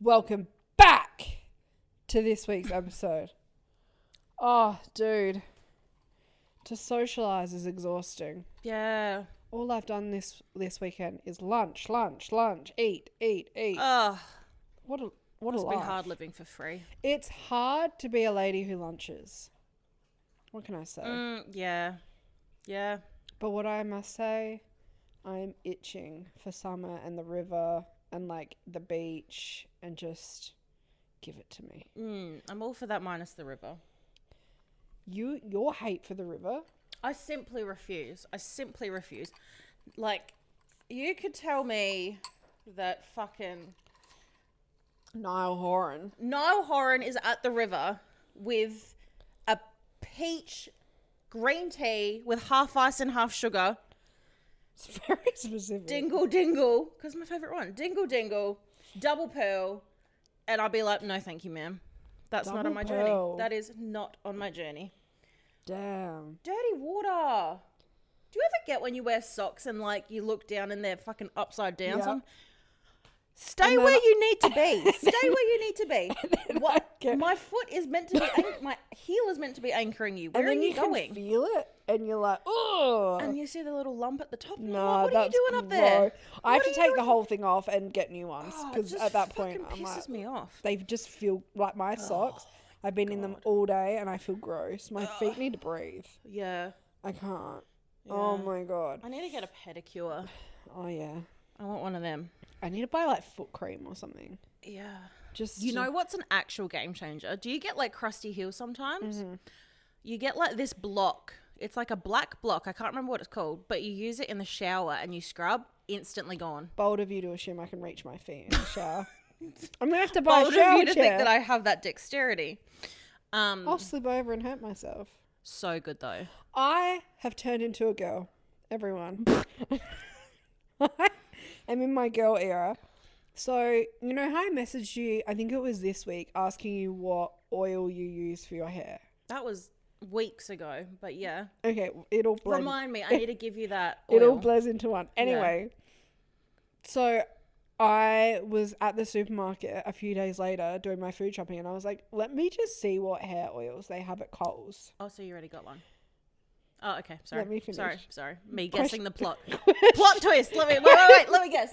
Welcome back to this week's episode. Oh, dude. To socialise is exhausting. Yeah. All I've done this weekend is lunch, eat. Oh, What a must be life. hard living for free. It's hard to be a lady who lunches. What can I say? Yeah. But what I must say, I'm itching for summer and the river and like the beach and just give it to me. I'm all for that minus the river. Your hate for the river? I simply refuse. Like, you could tell me that fucking Niall Horan is at the river with a peach green tea with half ice and half sugar. It's very specific. Dingle dingle, because my favourite one. Dingle dingle, double pearl, and I'll be like, no, thank you, ma'am. That's not on my journey. That is not on my journey. Damn. Dirty water. Do you ever get when you wear socks and like you look down and they're fucking upside down? Yeah. Stay where you need to be. Stay where you need to be. What? get- My foot is meant to be, my heel is meant to be anchoring you. Where And then are you you going? can feel it and you're like, oh. And you see the little lump at the top. No, What are you doing up there? I have What to are take you the doing? whole thing off and get new ones Oh, it because just at that point fucking I'm pisses like, me off. they just feel like my socks. I've been in them all day and I feel gross. My feet need to breathe. Yeah. I can't. Oh Yeah. my god. I need to get a pedicure. Oh yeah. I want one of them. I need to buy like foot cream or something. Yeah. Just You know what's an actual game changer? Do you get like crusty heels sometimes? Mm-hmm. You get like this block. It's like a black block. I can't remember what it's called, but you use it in the shower and you scrub, instantly gone. bold of you to assume I can reach my feet in the shower. I'm gonna have to buy Bold a shower of you to chair. think that I have that dexterity. I'll slip over and hurt myself. So good though. I have turned into a girl. Everyone. I'm in my girl era. So, you know how I messaged you, I think it was this week, asking you what oil you use for your hair? That was weeks ago, but yeah. Okay, it'll blend. Remind me, I need to give you that oil. It all blends into one. Anyway, so I was at the supermarket a few days later doing my food shopping and I was like, let me just see what hair oils they have at Coles. Oh, so you already got one. Oh, okay. Sorry. Let me finish. Sorry. Me guessing the plot. Plot twist. Let me guess.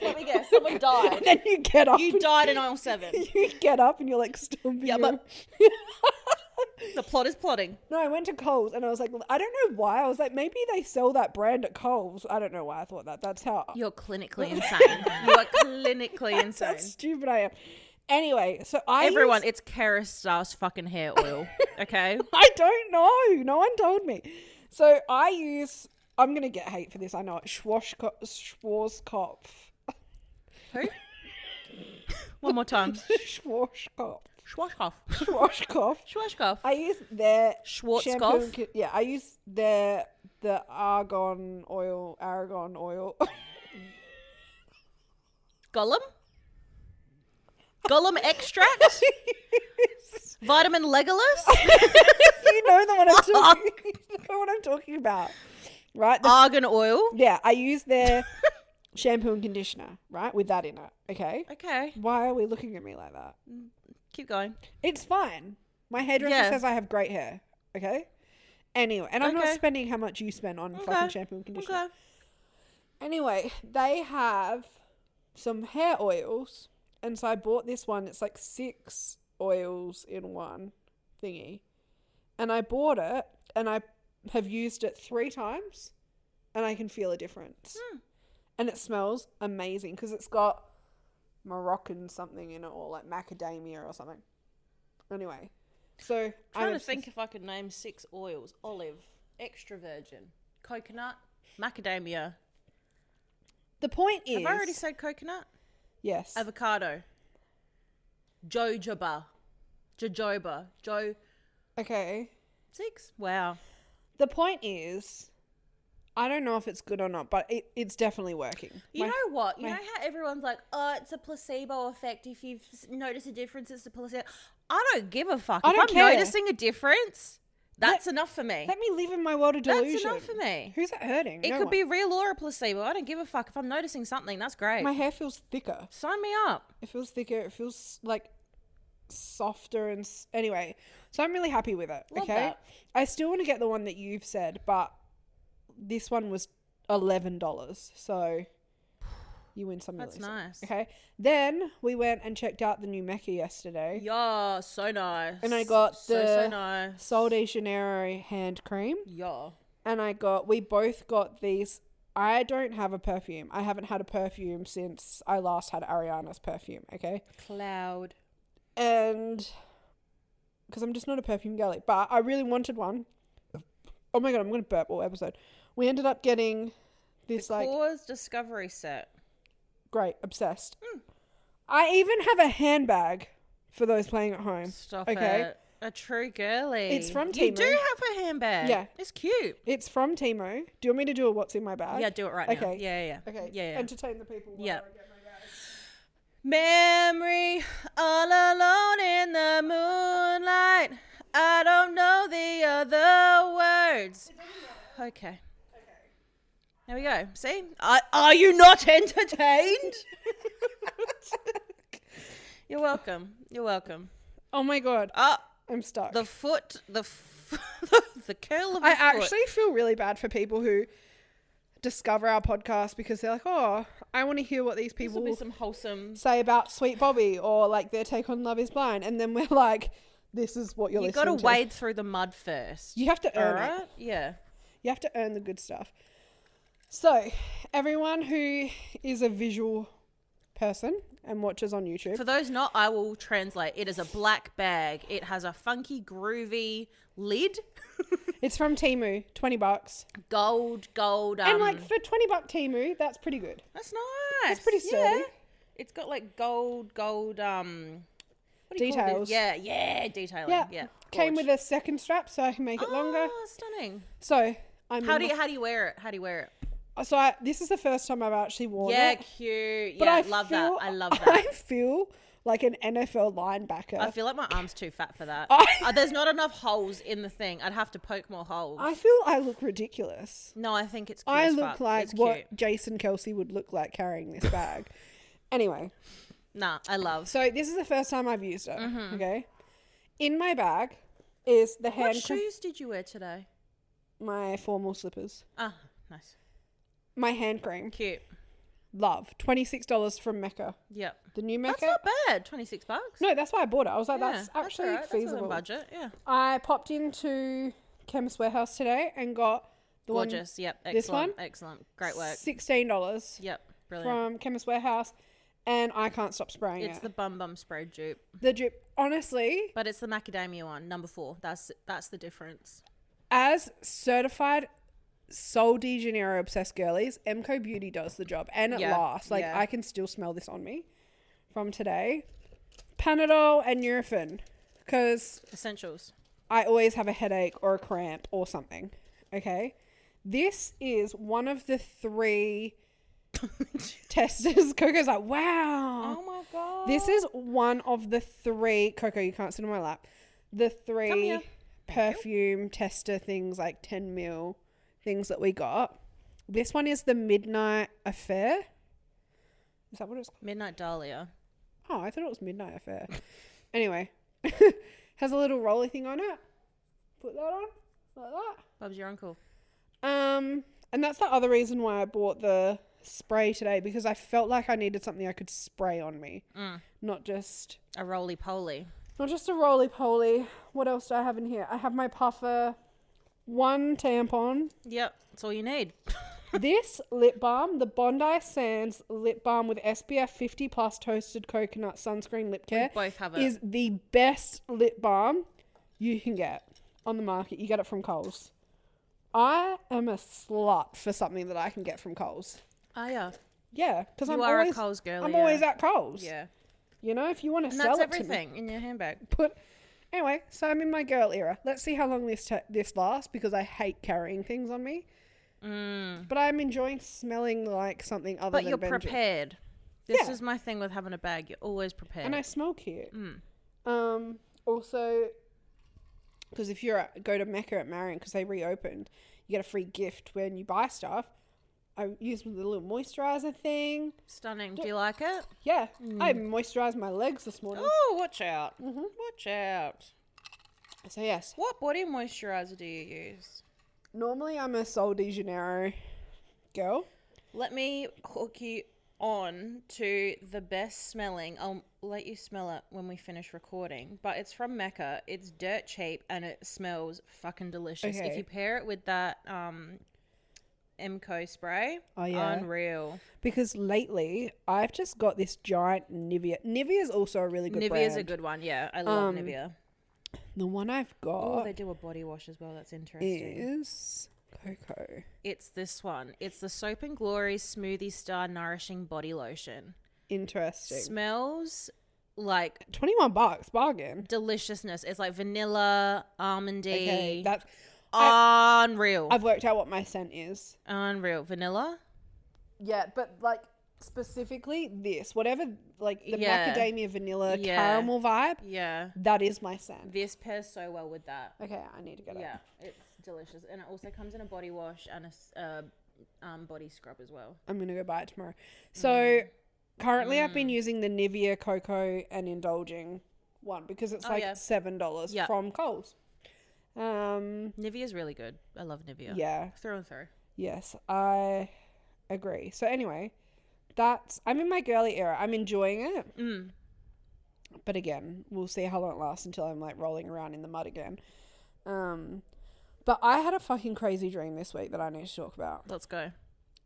Someone died. And then you get up. You died in aisle 7. You get up and you're like, still being Yeah, but the plot is plotting. No, I went to Coles and I was like, I don't know why. I was like, maybe they sell that brand at Coles. I don't know why I thought that. That's how. You're clinically insane. You are clinically insane. How stupid I am. Anyway, so Everyone, it's Kerastase fucking hair oil. Okay? I don't know. No one told me. So I'm going to get hate for this. I know it. Schwarzkopf. Who? One more time. Schwarzkopf. Schwarzkopf. I use their Schwarzkopf? shampoo. Yeah, I use the argan oil. Gollum extract? Vitamin Legolas? You know the one I'm talking. You know what I'm talking about, right? Argan oil? Yeah, I use their shampoo and conditioner, right, with that in it. Okay. Why are we looking at me like that? Keep going. It's fine. My hairdresser says I have great hair. Okay. Anyway, and I'm not spending how much you spend on fucking shampoo and conditioner. Okay. Anyway, they have some hair oils, and so I bought this one. It's like 6 oils in one thingy, and I bought it, and I have used it 3 times, and I can feel a difference. And it smells amazing because it's got Moroccan something in it, or like macadamia or something. Anyway, so I'm trying to think if I could name 6 oils. Olive, extra virgin, coconut, macadamia. The point is, Have I already said coconut? Yes. Avocado. Jojoba. Okay. 6? Wow. The point is, I don't know if it's good or not, but it's definitely working. You know what? You know how everyone's like, oh, it's a placebo effect. If you've noticed a difference, it's a placebo. I don't give a fuck. I If don't I'm care. noticing a difference, That's enough for me. Let me live in my world of delusion. That's enough for me. Who's it hurting? It could be real or a placebo. I don't give a fuck. If I'm noticing something, that's great. My hair feels thicker. Sign me up. It feels thicker. It feels like softer and anyway. So I'm really happy with it. Love okay. that. I still want to get the one that you've said, but this one was $11. So you win some. That's nice. Okay. Then we went and checked out the new Mecca yesterday. Yeah, so nice. And I got so nice. Sol de Janeiro hand cream. Yeah. And we both got these. I don't have a perfume. I haven't had a perfume since I last had Ariana's perfume. Okay. Cloud. And because I'm just not a perfume girly, but I really wanted one. Oh my God, I'm going to burp all episode. We ended up getting this the Cause Discovery set. Great, obsessed. I even have a handbag for those playing at home. Stop it. A true girly. It's from Temu. You do have a handbag. Yeah. It's cute. It's from Temu. Do you want me to do a what's in my bag? Yeah, do it right now. Okay. Yeah. Okay. Yeah. Entertain the people while I get my bag. Memory all alone in the moonlight. I don't know the other words. Okay. There we go. See? Are you not entertained? You're welcome. You're welcome. Oh my God. I'm stuck. The curl of the I foot. actually feel really bad for people who discover our podcast because they're like, oh, I want to hear what these people will be some wholesome say about Sweet Bobby or like their take on Love is Blind. And then we're like, this is what you're listening to. You've got to wade through the mud first. You have to earn it. Yeah. You have to earn the good stuff. So, everyone who is a visual person and watches on YouTube. For those not, I will translate. It is a black bag. It has a funky, groovy lid. It's from Temu, $20. Gold. And like for $20 Temu, that's pretty good. That's nice. That's pretty sturdy. Yeah. It's got like gold, what do you call details. this? Yeah, detailing. Yeah. Came with a second strap so I can make it longer. Stunning. So, How do you wear it? So this is the first time I've actually worn it. Yeah, cute. But yeah, I love feel, that. I love that. I feel like an NFL linebacker. I feel like my arm's too fat for that. There's not enough holes in the thing. I'd have to poke more holes. I feel I look ridiculous. No, I think it's cute I as look fuck. like It's what cute. Jason Kelsey would look like carrying this bag. Anyway. Nah, I love. So this is the first time I've used it. Okay. In my bag is the hand What shoes did you wear today? My formal slippers. Ah, nice. My hand cream. Cute. Love. $26 from Mecca. Yep. The new Mecca. That's not bad. $26. No, that's why I bought it. I was like, Yeah, that's actually all right. feasible. That's within budget. Yeah. I popped into Chemist Warehouse today and got the Gorgeous. Yep. Excellent. This one. Excellent. Great work. $16. Yep. Brilliant. From Chemist Warehouse, and I can't stop spraying it. It's the bum spray dupe. The dupe, honestly. But it's the macadamia one, number 4. That's the difference. As certified Sol de Janeiro obsessed girlies, Emco Beauty does the job, and it lasts. Like I can still smell this on me from today. Panadol and Nurofen, because essentials. I always have a headache or a cramp or something. Okay, this is one of the 3 testers. Coco's like, wow. Oh my god. This is one of the 3. Coco, you can't sit on my lap. The 3 perfume tester things, like 10 mil things that we got. This one is the Midnight Affair. Is that what it's called? Midnight Dahlia. Oh, I thought it was Midnight Affair. Anyway, has a little rolly thing on it. Put that on like that. Bob's your uncle. And that's the other reason why I bought the spray today, because I felt like I needed something I could spray on me, not just a roly-poly. Not just a roly-poly. What else do I have in here? I have my puffer, 1 tampon. Yep, that's all you need. This lip balm, the Bondi Sands lip balm with SPF 50 plus toasted coconut sunscreen lip care. We both have it. Is the best lip balm you can get on the market. You get it from Coles. I am a slut for something that I can get from Coles. Oh, yeah. Yeah, because I'm always always a Coles girl. I'm always at Coles. Yeah. You know, if you want to And sell that's it everything to me, in your handbag. Anyway, so I'm in my girl era. Let's see how long this lasts, because I hate carrying things on me. But I'm enjoying smelling like something other than But you're Benji. prepared. This is my thing with having a bag. You're always prepared. And I smell cute. Also, Because if you go to Mecca at Marion, because they reopened, you get a free gift when you buy stuff. I used the little moisturizer thing. Stunning. Do you like it? Yeah. I moisturized my legs this morning. Oh, watch out. Watch out. So, yes. What body moisturizer do you use? Normally, I'm a Sol de Janeiro girl. Let me hook you on to the best smelling. I'll let you smell it when we finish recording. But it's from Mecca. It's dirt cheap and it smells fucking delicious. Okay. If you pair it with that Emco spray, unreal. Because lately, I've just got this giant Nivea. Nivea is also a really good brand. Nivea's a good one, yeah. I love Nivea. The one I've got... Oh, they do a body wash as well. That's interesting. Is Cocoa. It's this one. It's the Soap and Glory Smoothie Star Nourishing Body Lotion. Interesting. Smells like $21, bargain. deliciousness. It's like vanilla, almondy. Okay, that's unreal. I've worked out what my scent is. Unreal. Vanilla? Yeah, but like specifically this, whatever, like the Yeah. macadamia vanilla Yeah. caramel vibe, Yeah. that is my scent. This pairs so well with that. Okay, I need to get it. Yeah, it's delicious. And it also comes in a body wash and a body scrub as well. I'm going to go buy it tomorrow. So currently I've been using the Nivea Cocoa and Indulging one because it's like $7 from Kohl's. Nivea's really good. I love Nivea. Yeah. Through and through. Yes, I agree. So anyway, I'm in my girly era. I'm enjoying it. But again, we'll see how long it lasts until I'm like rolling around in the mud again. But I had a fucking crazy dream this week that I need to talk about. Let's go.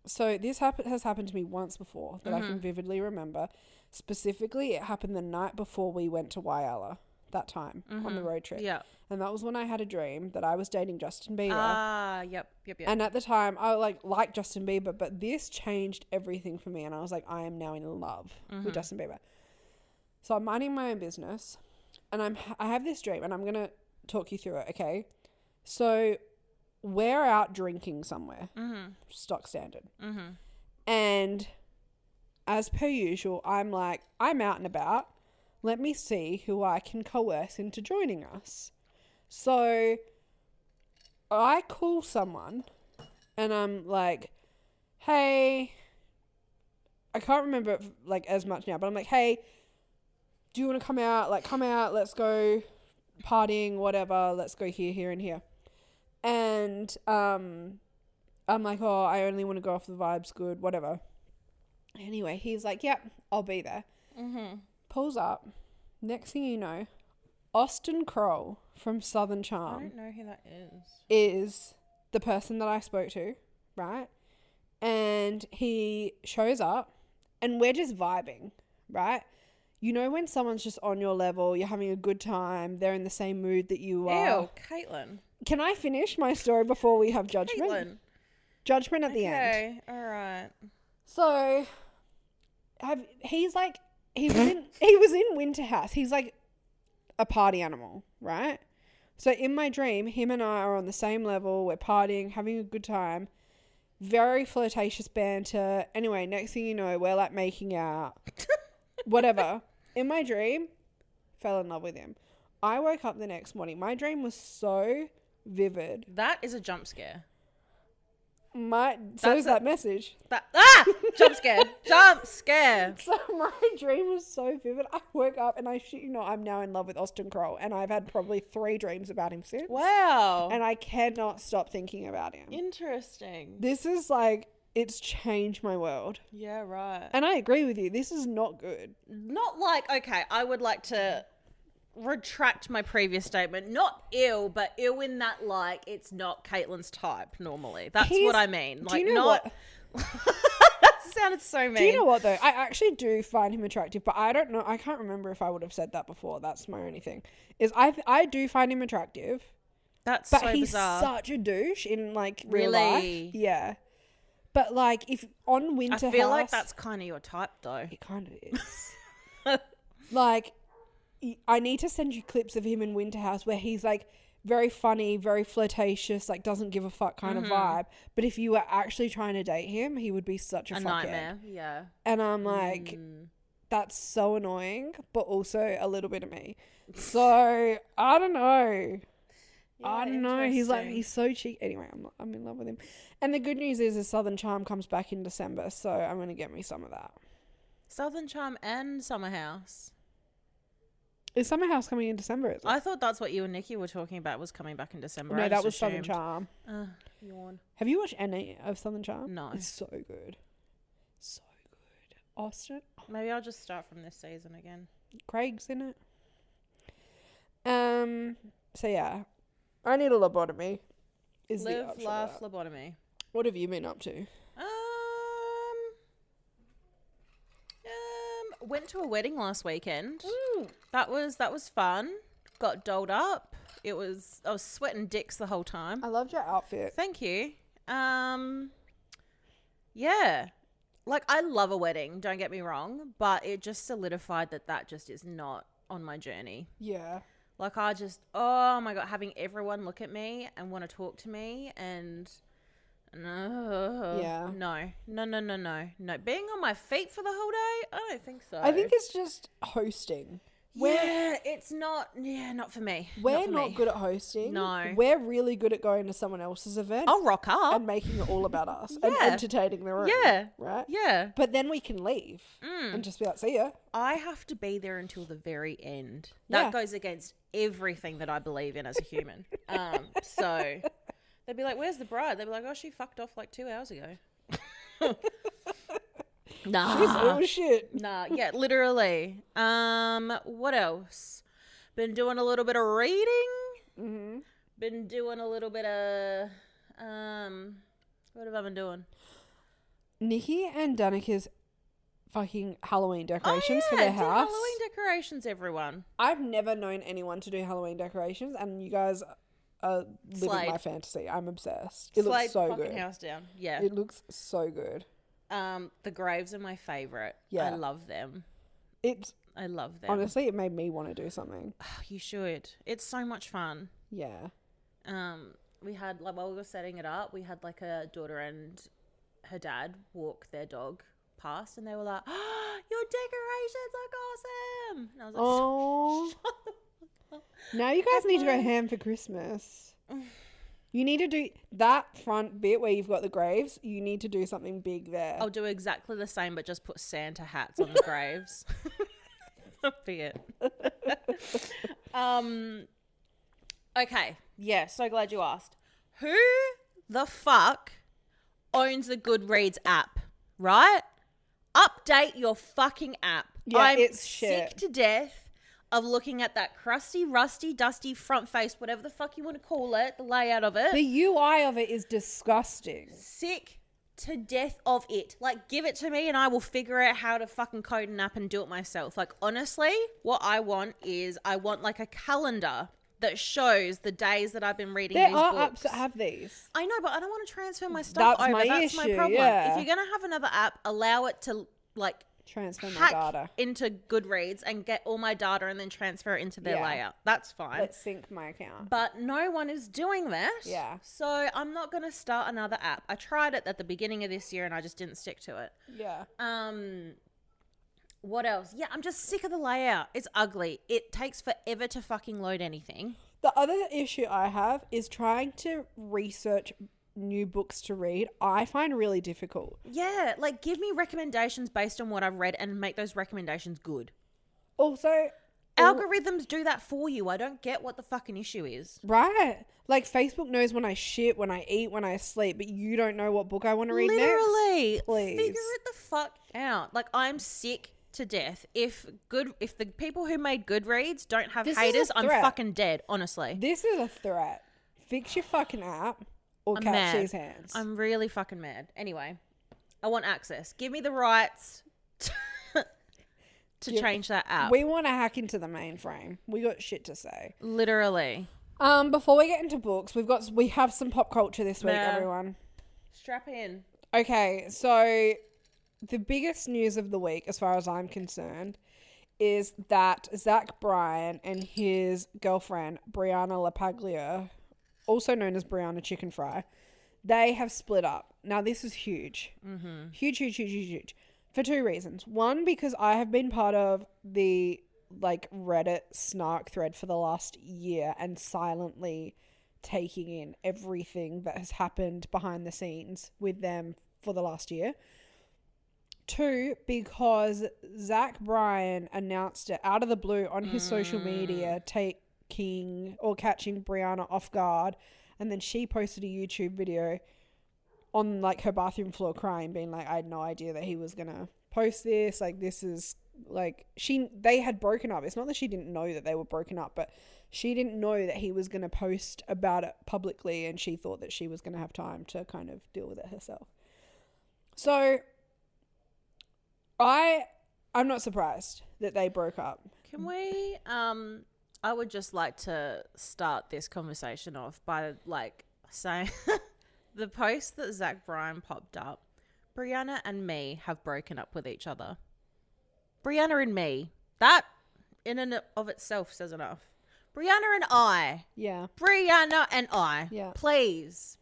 So this has happened to me once before that I can vividly remember. Specifically, it happened the night before we went to Whyalla that time on the road trip. Yeah. And that was when I had a dream that I was dating Justin Bieber. Yep. And at the time, I liked Justin Bieber, but this changed everything for me. And I was like, I am now in love with Justin Bieber. So I'm minding my own business, and I have this dream, and I'm gonna talk you through it. Okay, so we're out drinking somewhere, stock standard, and as per usual, I'm like, I'm out and about. Let me see who I can coerce into joining us. So I call someone and I'm like, hey, I can't remember like as much now, but I'm like, hey, do you want to come out? Like, come out, let's go partying, whatever. Let's go here, and here. And I'm like, oh, I only want to go off the vibes, good, whatever. Anyway, he's like, yep, I'll be there. Pulls up. Next thing you know, Austin Kroll from Southern I Charm don't know who that is the person that I spoke to, right? And he shows up and we're just vibing, right? You know when someone's just on your level, you're having a good time, they're in the same mood that you are. Ew, Caitlin. Can I finish my story before we have judgment? Caitlin. Judgment at the end. Okay, all right. So, he was in Winter House. He's like a party animal, right? So in my dream, him and I are on the same level. We're partying, having a good time. Very flirtatious banter. Anyway, next thing you know, we're like making out. Whatever. In my dream, fell in love with him. I woke up the next morning. My dream was so vivid. That is a jump scare. So is that message. Jump scare. Jump scare. So my dream was so vivid. I woke up and I shit you not, I'm now in love with Austin Kroll, and I've had probably 3 dreams about him since. Wow. And I cannot stop thinking about him. Interesting. This is like, it's changed my world. Yeah, right. And I agree with you. This is not good. Not like, okay, I would like to retract my previous statement. Not ill, but ill in that, like, it's not Caitlin's type normally. That's what I mean. Like, do you know not. What? That sounded so mean. Do you know what though? I actually do find him attractive, but I don't know. I can't remember if I would have said that before. That's my only thing. Is I do find him attractive. That's but so he's bizarre. such a douche in like real Really? life. Yeah. But like if on Winter I feel House, like that's kind of your type though. it kind of is. Like, I need to send you clips of him in Winter House where he's like very funny, very flirtatious, like doesn't give a fuck kind of vibe. But if you were actually trying to date him, he would be such a fuckhead. Nightmare. Yeah. And I'm like, that's so annoying, but also a little bit of me. So I don't know. I don't know. He's so cheeky. Anyway, I'm in love with him. And the good news is Southern Charm comes back in December, so I'm going to get me some of that. Southern Charm and Summer House. Is Summer House coming in December? Is it? I thought that's what you and Nikki were talking about, was coming back in December. No, that was Southern Charm. Yawn. Have you watched any of Southern Charm? No. It's so good. So good. Austin. Maybe I'll just start from this season again. Craig's in it. So yeah, I need a lobotomy. Live, laugh, lobotomy. What have you been up to? Went to a wedding last weekend. Ooh. That was fun. Got dolled up. I was sweating dicks the whole time. I loved your outfit. Thank you. Yeah. Like, I love a wedding, don't get me wrong, but it just solidified that just is not on my journey. Yeah. Like, oh my God, having everyone look at me and want to talk to me and no. Yeah. No. Being on my feet for the whole day? I don't think so. I think it's just hosting. It's not for me. We're not good at hosting. No. We're really good at going to someone else's event. I'll rock up. And making it all about us. Yeah. And entertaining the room. Yeah. Right? Yeah. But then we can leave. And just be like, see ya. I have to be there until the very end. Yeah. That goes against everything that I believe in as a human. So they'd be like, where's the bride? They'd be like, oh, she fucked off like 2 hours ago. Nah. Oh shit. Nah, yeah, literally. What else? Been doing a little bit of reading. Mm-hmm. Been doing a little bit of what have I been doing? Nikki and Danica's fucking Halloween decorations for their house. Halloween decorations, everyone. I've never known anyone to do Halloween decorations, and you guys are living Slayed. my fantasy. I'm obsessed. It looks so fucking good. House down. Yeah. It looks so good. The graves are my favorite. Yeah. I love them. I love them. Honestly, it made me want to do something. You should. It's so much fun. Yeah. We had, like, while we were setting it up, we had like a daughter and her dad walk their dog past, and they were like, oh, your decorations are awesome. And I was like, Oh. Now you guys need to go ham for Christmas. You need to do that front bit where you've got the graves. You need to do something big there. I'll do exactly the same, but just put Santa hats on the graves. That'll be it. Okay. Yeah, so glad you asked. Who the fuck owns the Goodreads app, right? Update your fucking app. Yeah, I'm it's sick shit. to death of looking at that crusty, rusty, dusty front face, whatever the fuck you want to call it, the layout of it. The UI of it is disgusting. Sick to death of it. Like, give it to me and I will figure out how to fucking code an app and do it myself. Like, honestly, what I want like a calendar that shows the days that I've been reading these books. There are apps that have these. I know, but I don't want to transfer my stuff over. That's my problem. Yeah. If you're going to have another app, allow it to, like, Transfer my hack data into Goodreads and get all my data and then transfer it into their layout. That's fine. Let's sync my account. But no one is doing that. Yeah. So I'm not going to start another app. I tried it at the beginning of this year and I just didn't stick to it. Yeah. What else? Yeah, I'm just sick of the layout. It's ugly. It takes forever to fucking load anything. The other issue I have is trying to research new books to read. I find really difficult. Yeah, like, give me recommendations based on what I've read and make those recommendations good. Also, algorithms do that for you. I don't get what the fucking issue is. Right. Like, Facebook knows when I shit, when I eat, when I sleep, but you don't know what book I want to read Literally. next. Please. Figure it the fuck out. Like, I'm sick to death. If the people who made Goodreads don't have haters, I'm fucking dead, honestly. This is a threat. Fix your fucking app or catch these hands. I'm really fucking mad. Anyway, I want access. Give me the rights to change that app. We want to hack into the mainframe. We got shit to say. Literally. Before we get into books, we have some pop culture this week, everyone. Strap in. Okay, so the biggest news of the week, as far as I'm concerned, is that Bryan and his girlfriend, Brianna LaPaglia, also known as Brianna Chickenfry, they have split up. Now, this is huge. Mm-hmm. Huge. For two reasons. One, because I have been part of the, like, Reddit snark thread for the last year and silently taking in everything that has happened behind the scenes with them for the last year. 2, because Bryan announced it out of the blue on his social media, catching Brianna off guard, and then she posted a YouTube video on like her bathroom floor crying, being like, I had no idea that he was gonna post this. Like, this is like, they had broken up. It's not that she didn't know that they were broken up, but she didn't know that he was gonna post about it publicly, and she thought that she was gonna have time to kind of deal with it herself. So I'm not surprised that they broke up. Can we I would just like to start this conversation off by like saying the post that Bryan popped up, Brianna and me have broken up with each other. Brianna and me. That in and of itself says enough. Brianna and I. Yeah. Brianna and I. Yeah. Please.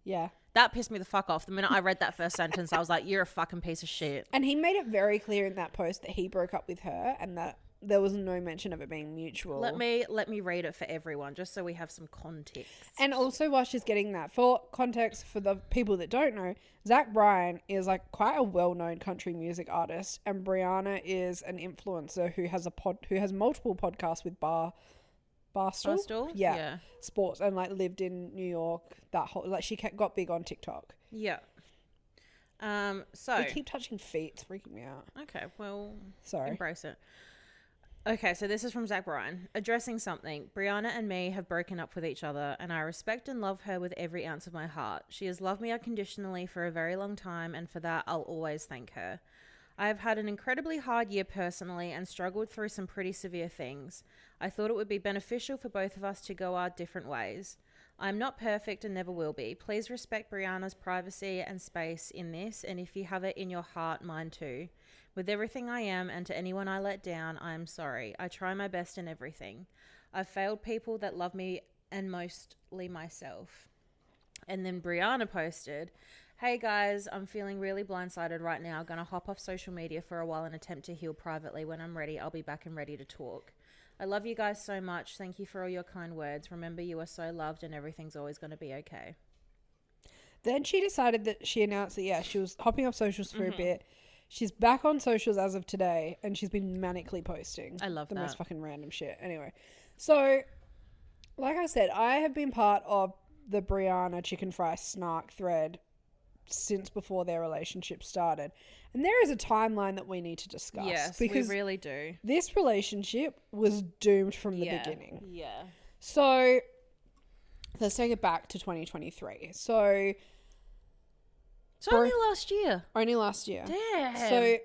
Yeah. That pissed me the fuck off. The minute I read that first sentence, I was like, you're a fucking piece of shit. And he made it very clear in that post that he broke up with her and that there was no mention of it being mutual. Let me read it for everyone, just so we have some context. And also, while she's getting that, for context for the people that don't know, Bryan is like quite a well-known country music artist, and Brianna is an influencer who has multiple podcasts with Barstool? Yeah. Sports, and like lived in New York. She got big on TikTok. Yeah. So we keep touching feet. It's freaking me out. Okay, well, sorry. Embrace it. Okay, so this is from Bryan. Addressing something. Brianna and me have broken up with each other, and I respect and love her with every ounce of my heart. She has loved me unconditionally for a very long time, and for that, I'll always thank her. I have had an incredibly hard year personally and struggled through some pretty severe things. I thought it would be beneficial for both of us to go our different ways. I'm not perfect and never will be. Please respect Brianna's privacy and space in this, and if you have it in your heart, mine too. With everything I am, and to anyone I let down, I am sorry. I try my best in everything. I've failed people that love me, and mostly myself. And then Brianna posted, hey guys, I'm feeling really blindsided right now. Gonna hop off social media for a while and attempt to heal privately. When I'm ready, I'll be back and ready to talk. I love you guys so much. Thank you for all your kind words. Remember, you are so loved and everything's always going to be okay. Then she decided that she announced that, she was hopping off socials for a bit. She's back on socials as of today, and she's been manically posting. I love the that. most fucking random shit. Anyway, so like I said, I have been part of the Brianna Chickenfry snark thread since before their relationship started. And there is a timeline that we need to discuss. Yes, because we really do. This relationship was doomed from the beginning. Yeah. So let's take it back to 2023. So only last year. Only last year. Damn. So I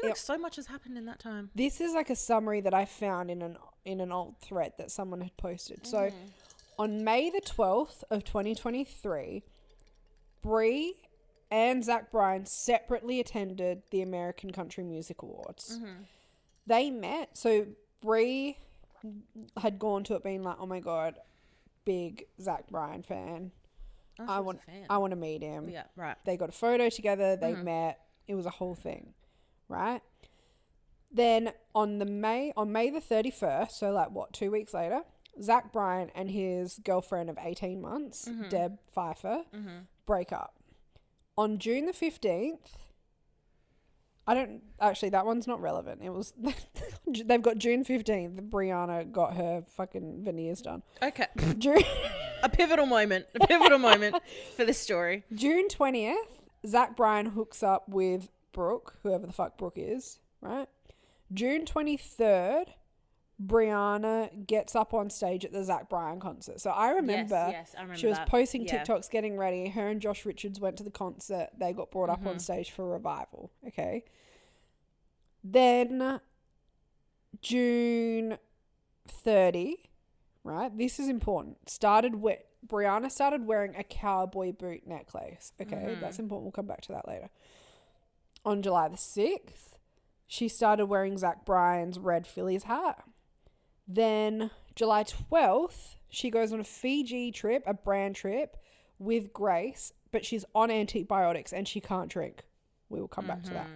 feel like so much has happened in that time. This is like a summary that I found in an old thread that someone had posted. So on May the 12th of 2023, Brie and Bryan separately attended the American Country Music Awards. They met. So Brie had gone to it being like, oh my God, big Bryan fan. I want to meet him. Yeah, right. They got a photo together. They met. It was a whole thing, right? Then on May the 31st, so like 2 weeks later, Bryan and his girlfriend of 18 months, Deb Pfeiffer, break up. On June the 15th, that one's not relevant. It was, they've got June 15th, Brianna got her fucking veneers done. Okay. A pivotal moment for this story. June 20th, Bryan hooks up with Brooke, whoever the fuck Brooke is, right? June 23rd, Brianna gets up on stage at the Bryan concert. So I remember, I remember she was that. posting TikToks getting ready. Her and Josh Richards went to the concert. They got brought up on stage for Revival. Okay. Then June 30, right? This is important. Brianna started wearing a cowboy boot necklace. Okay. That's important. We'll come back to that later. On July the 6th, she started wearing Bryan's red Phillies hat. Then July 12th, she goes on a Fiji trip, a brand trip with Grace, but she's on antibiotics and she can't drink. We will come back to that.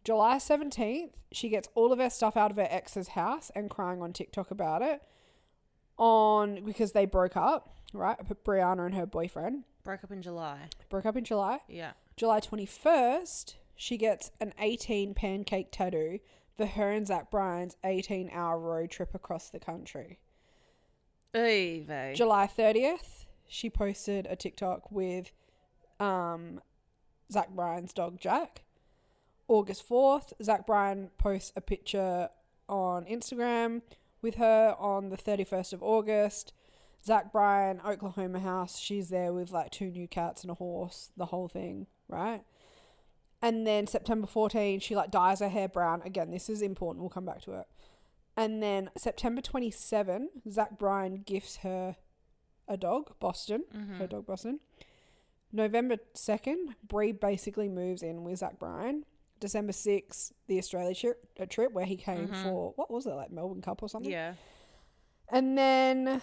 July 17th, she gets all of her stuff out of her ex's house and crying on TikTok about it. because they broke up, right? Brianna and her boyfriend Broke up in July. broke up in July. Yeah. July 21st, she gets an 18 pancake tattoo for her and Zach Bryan's 18-hour road trip across the country. Oy July 30th, she posted a TikTok with Zach Bryan's dog Jack. August 4th, Zach Bryan posts a picture on Instagram with her on the 31st of August. Zach Bryan, Oklahoma house. She's there with like 2 new cats and a horse, the whole thing, right? And then September 14, she like dyes her hair brown. Again, this is important. We'll come back to it. And then September 27, Zach Bryan gifts her a dog, Boston, her dog Boston. November 2nd, Bree basically moves in with Zach Bryan. December 6th, the Australia trip where he came for, what was it, like Melbourne Cup or something? Yeah. And then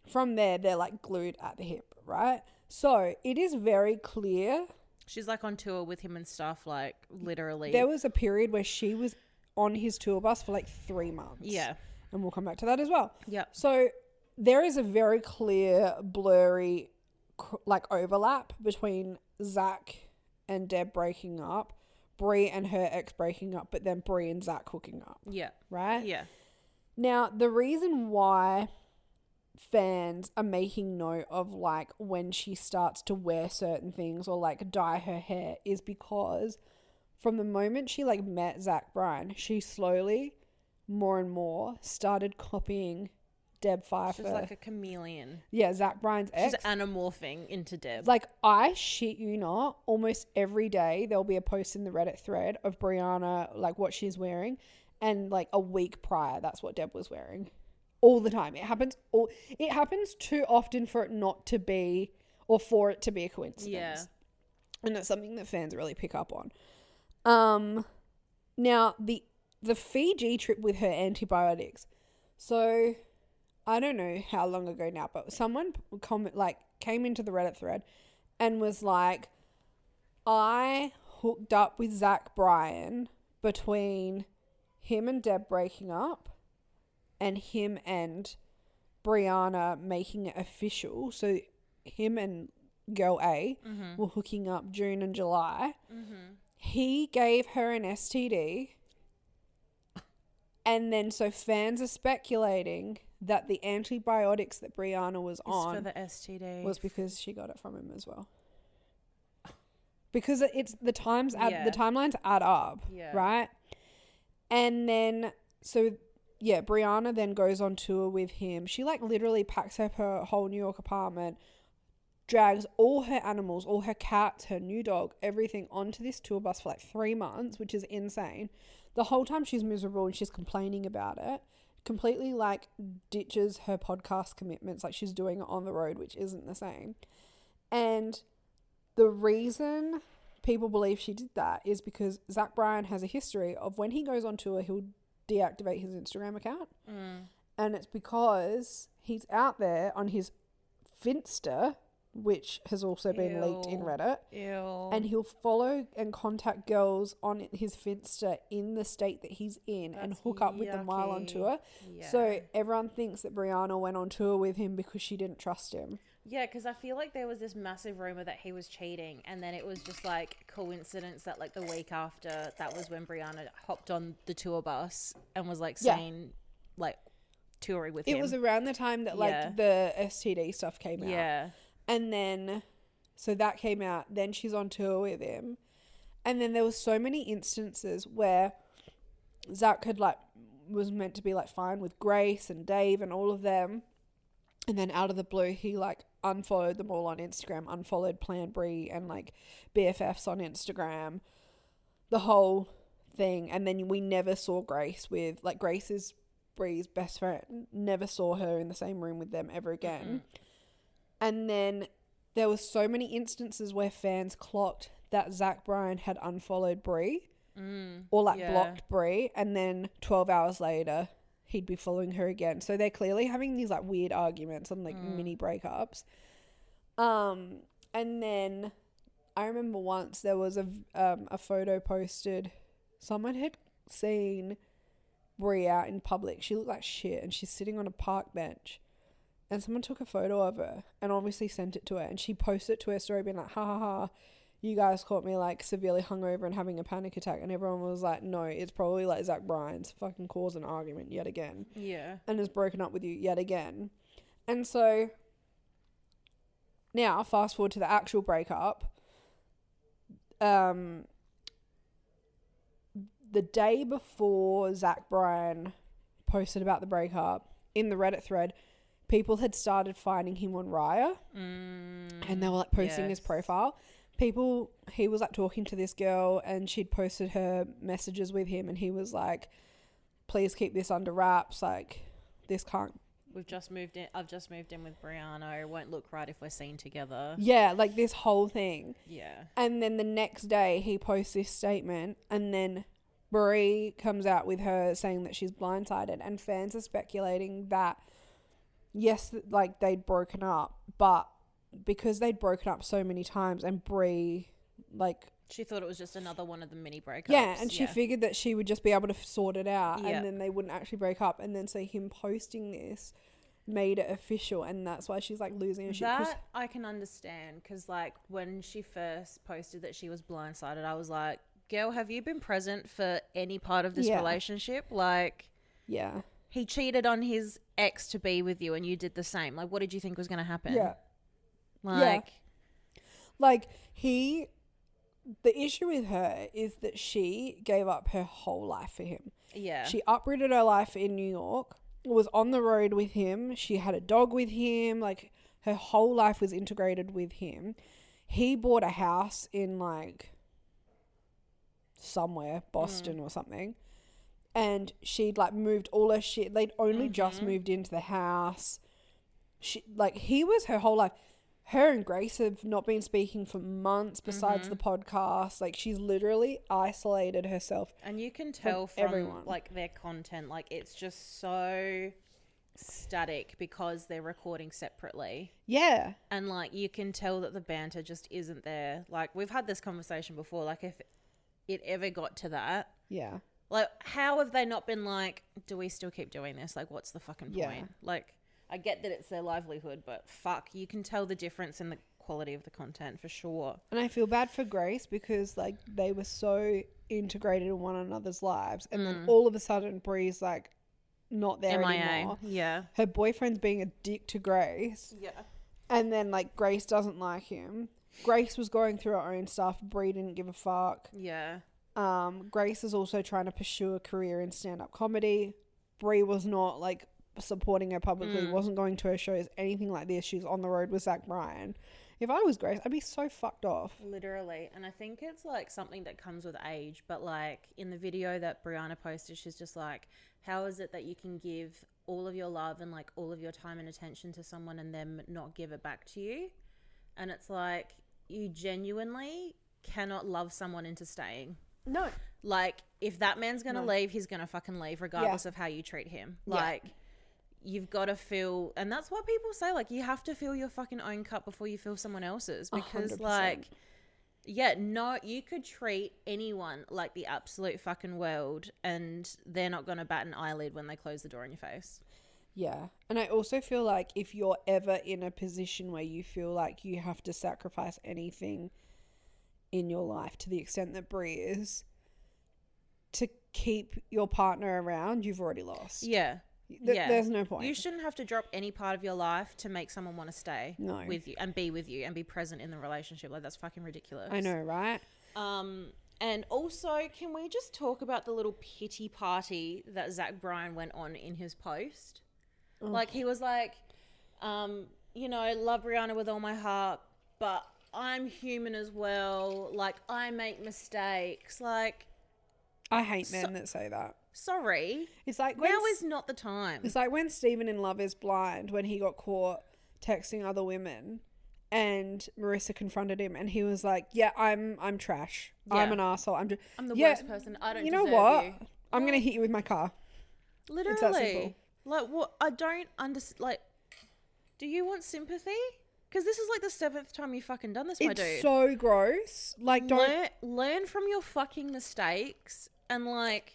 from there, they're like glued at the hip, right? So it is very clear. She's like on tour with him and stuff, like literally. There was a period where she was on his tour bus for like 3 months. Yeah. And we'll come back to that as well. Yeah. So there is a very clear, blurry, like overlap between Zach and Deb breaking up, Bree and her ex breaking up, but then Bree and Zach hooking up. Yeah. Right? Yeah. Now, the reason why fans are making note of like when she starts to wear certain things or like dye her hair is because from the moment she like met Zach Bryan, she slowly, more and more, started copying Deb Pfeiffer. She's like a chameleon. Yeah, Zach Bryan's ex. She's anamorphing into Deb. Like, I shit you not, almost every day there'll be a post in the Reddit thread of Brianna, like what she's wearing, and like a week prior, that's what Deb was wearing. All the time. It happens too often for it not to be, or for it to be a coincidence. Yeah. And it's something that fans really pick up on. Now, the Fiji trip with her antibiotics. So, I don't know how long ago now, but someone came into the Reddit thread and was like, I hooked up with Zach Bryan between him and Deb breaking up and him and Brianna making it official. So him and girl A were hooking up June and July. He gave her an STD. And then so fans are speculating that the antibiotics that Brianna was on for the STD was because she got it from him as well. Because it's the timelines add up, right? And then Brianna then goes on tour with him. She like literally packs up her whole New York apartment, drags all her animals, all her cats, her new dog, everything onto this tour bus for like 3 months, which is insane. The whole time she's miserable and she's complaining about it. Completely like ditches her podcast commitments, like she's doing it on the road, which isn't the same. And the reason people believe she did that is because Zach Bryan has a history of when he goes on tour, he'll deactivate his Instagram account. And it's because he's out there on his Finsta, which has also been leaked in Reddit. And he'll follow and contact girls on his Finsta in the state that he's in and hook up with them while on tour. Yeah. So everyone thinks that Brianna went on tour with him because she didn't trust him. Yeah, because I feel like there was this massive rumor that he was cheating, and then it was just like coincidence that like the week after, that was when Brianna hopped on the tour bus and was like saying like touring with him. It was around the time that like the STD stuff came out. Yeah. And then, so that came out. Then she's on tour with him. And then there was so many instances where Zach was meant to be like fine with Grace and Dave and all of them. And then out of the blue, he like unfollowed them all on Instagram, unfollowed Plan Bree and like BFFs on Instagram, the whole thing. And then we never saw Grace with, like, Grace is Bree's best friend. Never saw her in the same room with them ever again. And then there was so many instances where fans clocked that Zach Bryan had unfollowed Bree or like blocked Bree, and then 12 hours later he'd be following her again. So they're clearly having these like weird arguments and like mini breakups. And then I remember once there was a photo posted. Someone had seen Brie out in public. She looked like shit, and she's sitting on a park bench. And someone took a photo of her and obviously sent it to her. And she posted it to her story being like, ha ha ha, you guys caught me like severely hungover and having a panic attack. And everyone was like, no, it's probably like Zach Bryan's fucking caused an argument yet again. Yeah. And has broken up with you yet again. And so now fast forward to the actual breakup. The day before Zach Bryan posted about the breakup, in the Reddit thread, people had started finding him on Raya, and they were like posting his profile. He was like talking to this girl, and she'd posted her messages with him, and he was like, please keep this under wraps, like this can't. I've just moved in with Brianna. It won't look right if we're seen together. Yeah, like this whole thing. Yeah. And then the next day he posts this statement, and then Brie comes out with her saying that she's blindsided, and fans are speculating that yes, like they'd broken up, but because they'd broken up so many times, and Brie, like, she thought it was just another one of the mini breakups. Yeah, and she figured that she would just be able to sort it out, Yeah. and then they wouldn't actually break up. And then so him posting this made it official, and that's why she's like losing her shit. That I can understand, because like when she first posted that she was blindsided, I was like, girl, have you been present for any part of this relationship? Like, yeah, he cheated on his ex to be with you, and you did the same. Like, what did you think was going to happen? Yeah. Like the issue with her is that she gave up her whole life for him. Yeah. She uprooted her life in New York, was on the road with him. She had a dog with him. Like, her whole life was integrated with him. He bought a house in like somewhere, Boston or something. And she'd like moved all her shit. They'd only just moved into the house. He was her whole life. Her and Grace have not been speaking for months besides the podcast. Like, she's literally isolated herself. And you can tell from everyone, like, their content, like, it's just so static because they're recording separately. Yeah. And, like, you can tell that the banter just isn't there. Like, we've had this conversation before. Like, if it ever got to that. Yeah. Like, how have they not been like, do we still keep doing this? Like, what's the fucking point? Yeah. Like, I get that it's their livelihood, but fuck, you can tell the difference in the quality of the content for sure. And I feel bad for Grace because, like, they were so integrated in one another's lives. And then all of a sudden, Bree's, like, not there anymore. Yeah. Her boyfriend's being a dick to Grace. Yeah. And then, like, Grace doesn't like him. Grace was going through her own stuff. Bree didn't give a fuck. Yeah. Grace is also trying to pursue a career in stand-up comedy. Bree was not, like, supporting her publicly, wasn't going to her shows, anything like this. She's on the road with Zach Bryan. If I was Grace, I'd be so fucked off. Literally. And I think it's like something that comes with age, but like in the video that Brianna posted, she's just like, how is it that you can give all of your love and like all of your time and attention to someone and then not give it back to you? And it's like, you genuinely cannot love someone into staying. No. Like, if that man's gonna leave, he's gonna fucking leave regardless of how you treat him. Like, you've got to fill, and that's what people say, like, you have to fill your fucking own cup before you fill someone else's, because 100%. like, you could treat anyone like the absolute fucking world and they're not gonna bat an eyelid when they close the door in your face. Yeah. And I also feel like if you're ever in a position where you feel like you have to sacrifice anything in your life to the extent that Brie is, to keep your partner around, you've already lost. Yeah. There's no point. You shouldn't have to drop any part of your life to make someone want to stay with you and be with you and be present in the relationship. Like, that's fucking ridiculous. I know, right? And also, can we just talk about the little pity party that Zach Bryan went on in his post? Oh. Like, he was like, you know, love Brianna with all my heart, but I'm human as well. Like, I make mistakes. Like, I hate men that say that. Sorry. It's like, now is not the time. It's like when Stephen in Love is Blind, when he got caught texting other women and Marissa confronted him and he was like, yeah, I'm trash. Yeah. I'm an arsehole. I'm the worst person. I don't deserve you. You know what? I'm going to hit you with my car. Literally. It's that simple. Like, what? I don't understand. Like, do you want sympathy? Because this is like the 7th time you've fucking done this, my dude. It's so gross. Like, don't... Learn from your fucking mistakes and, like,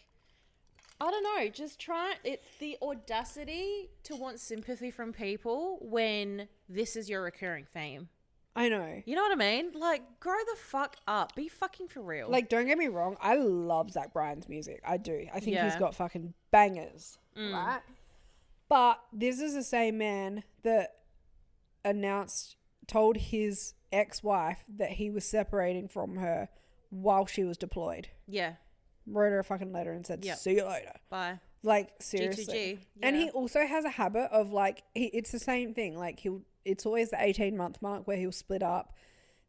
I don't know. Just it's the audacity to want sympathy from people when this is your recurring theme. I know. You know what I mean? Like, grow the fuck up. Be fucking for real. Like, don't get me wrong. I love Zach Bryan's music. I do. I think he's Yeah. got fucking bangers, right? But this is the same man that told his ex-wife that he was separating from her while she was deployed. Yeah. Wrote her a fucking letter and said, see you later. Bye. Like, seriously. G2G. Yeah. And he also has a habit of, like, it's the same thing. Like, it's always the 18-month mark where he'll split up.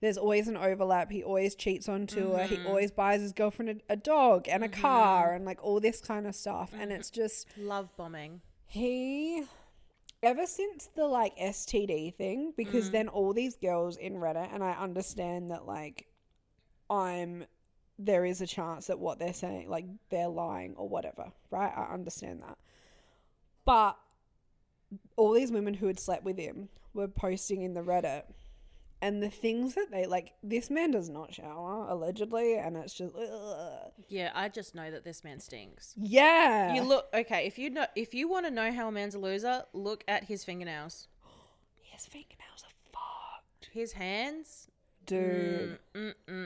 There's always an overlap. He always cheats on tour. He always buys his girlfriend a dog and a car and, like, all this kind of stuff. And it's just... Love bombing. Ever since the, like, STD thing, because then all these girls in Reddit, and I understand that, like, there is a chance that what they're saying, like, they're lying or whatever, right? I understand that. But all these women who had slept with him were posting in the Reddit, and the things that they, like, this man does not shower, allegedly, and it's just, ugh. Yeah, I just know that this man stinks. Yeah. You look, okay, if you want to know how a man's a loser, look at his fingernails. His fingernails are fucked. His hands... Dude,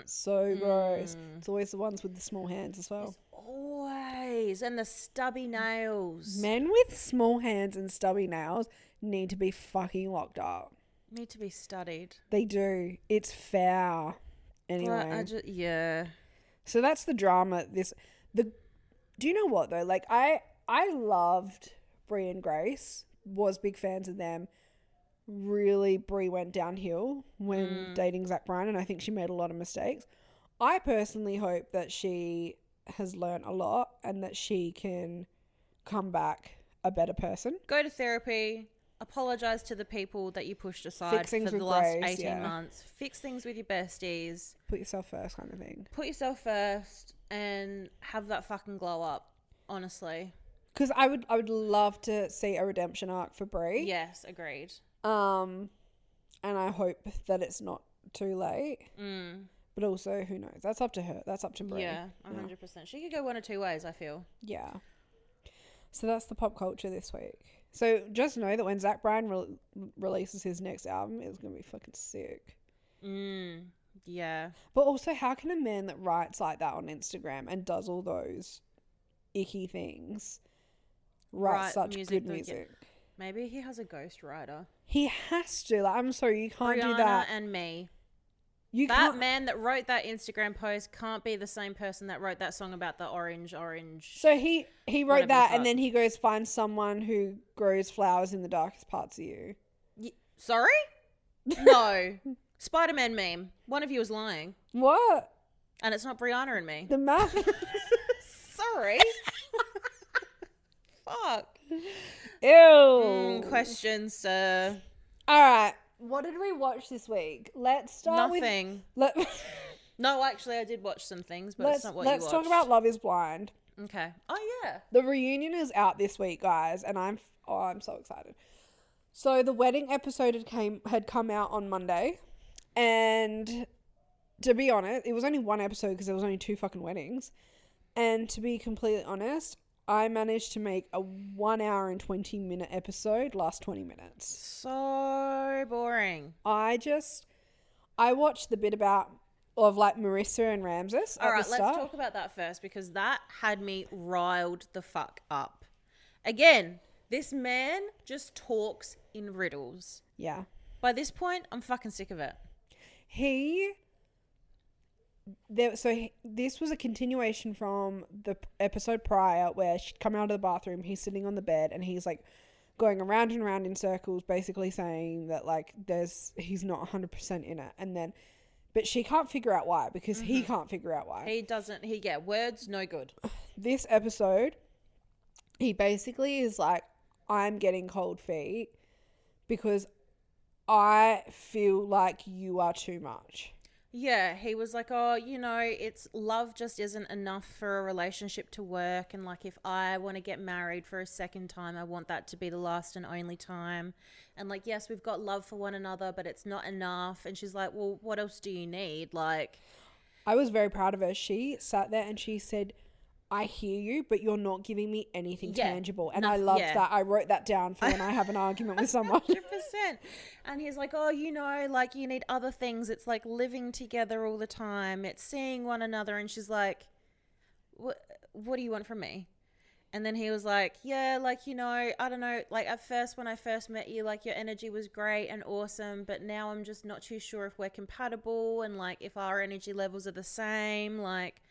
so gross. It's always the ones with the small hands as well. It's always. And the stubby nails. Men with small hands and stubby nails need to be fucking locked up. Need to be studied. They do. It's foul. Anyway. Yeah. So that's the drama. Do you know what though? Like, I loved Brie and Grace. Was big fans of them. Really, Brie went downhill when dating Zach Bryan, and I think she made a lot of mistakes. I personally hope that she has learned a lot and that she can come back a better person. Go to therapy. Apologize to the people that you pushed aside for the last 18 months. Fix things with your besties. Put yourself first, kind of thing. Put yourself first and have that fucking glow up, honestly. Because I would love to see a redemption arc for Brie. Yes, agreed. And I hope that it's not too late. But also, who knows? That's up to her. That's up to Brie. Yeah, 100%. She could go one or two ways, I feel. Yeah. So that's the pop culture this week. So just know that when Zach Bryan releases his next album, it's going to be fucking sick. Yeah. But also, how can a man that writes like that on Instagram and does all those icky things write such good music? Maybe he has a ghostwriter. He has to. Like, I'm sorry, you can't do that. Brianna and me. That man that wrote that Instagram post can't be the same person that wrote that song about the orange. So he wrote that, and then he goes find someone who grows flowers in the darkest parts of you. Sorry? No. Spider-Man meme. One of you is lying. What? And it's not Brianna and me. The math. Sorry. Fuck. Ew. Questions, sir. All right. What did we watch this week? Let's start Nothing. No, actually, I did watch some things, but it's not what you watched. Let's talk about Love is Blind. Okay. Oh, yeah. The reunion is out this week, guys, and I'm so excited. So the wedding episode had come out on Monday, and to be honest, it was only one episode because there was only 2 fucking weddings. And to be completely honest, I managed to make a 1 hour and 20 minute episode last 20 minutes. So boring. I watched the bit of like Marissa and Ramses. All right, let's talk about that first because that had me riled the fuck up. Again, this man just talks in riddles. Yeah. By this point, I'm fucking sick of it. This was a continuation from the episode prior where she'd come out of the bathroom, he's sitting on the bed and he's like going around and around in circles basically saying that like he's not 100% in it, but she can't figure out why because he can't figure out why. Words no good. This episode, he basically is like, I'm getting cold feet because I feel like you are too much. Yeah, he was like, it's love just isn't enough for a relationship to work. And like, if I want to get married for a second time, I want that to be the last and only time. And like, yes, we've got love for one another, but it's not enough. And she's like, well, what else do you need? Like, I was very proud of her. She sat there and she said, I hear you, but you're not giving me anything Yeah, tangible. And I loved that. I wrote that down for when I have an argument with someone. 100%. And he's like, oh, you know, like you need other things. It's like living together all the time. It's seeing one another. And she's like, what do you want from me? And then he was like, yeah, like, you know, I don't know. Like at first, when I first met you, like your energy was great and awesome. But now I'm just not too sure if we're compatible and like if our energy levels are the same. Like,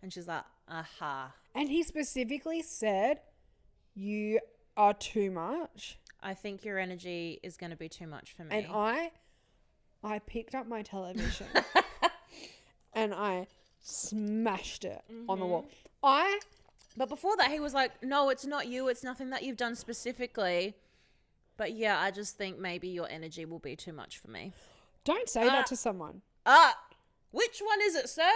and she's like, aha. And he specifically said, you are too much. I think your energy is going to be too much for me. And I picked up my television and I smashed it on the wall. But before that, he was like, no, it's not you. It's nothing that you've done specifically. But yeah, I just think maybe your energy will be too much for me. Don't say that to someone. Which one is it, sir?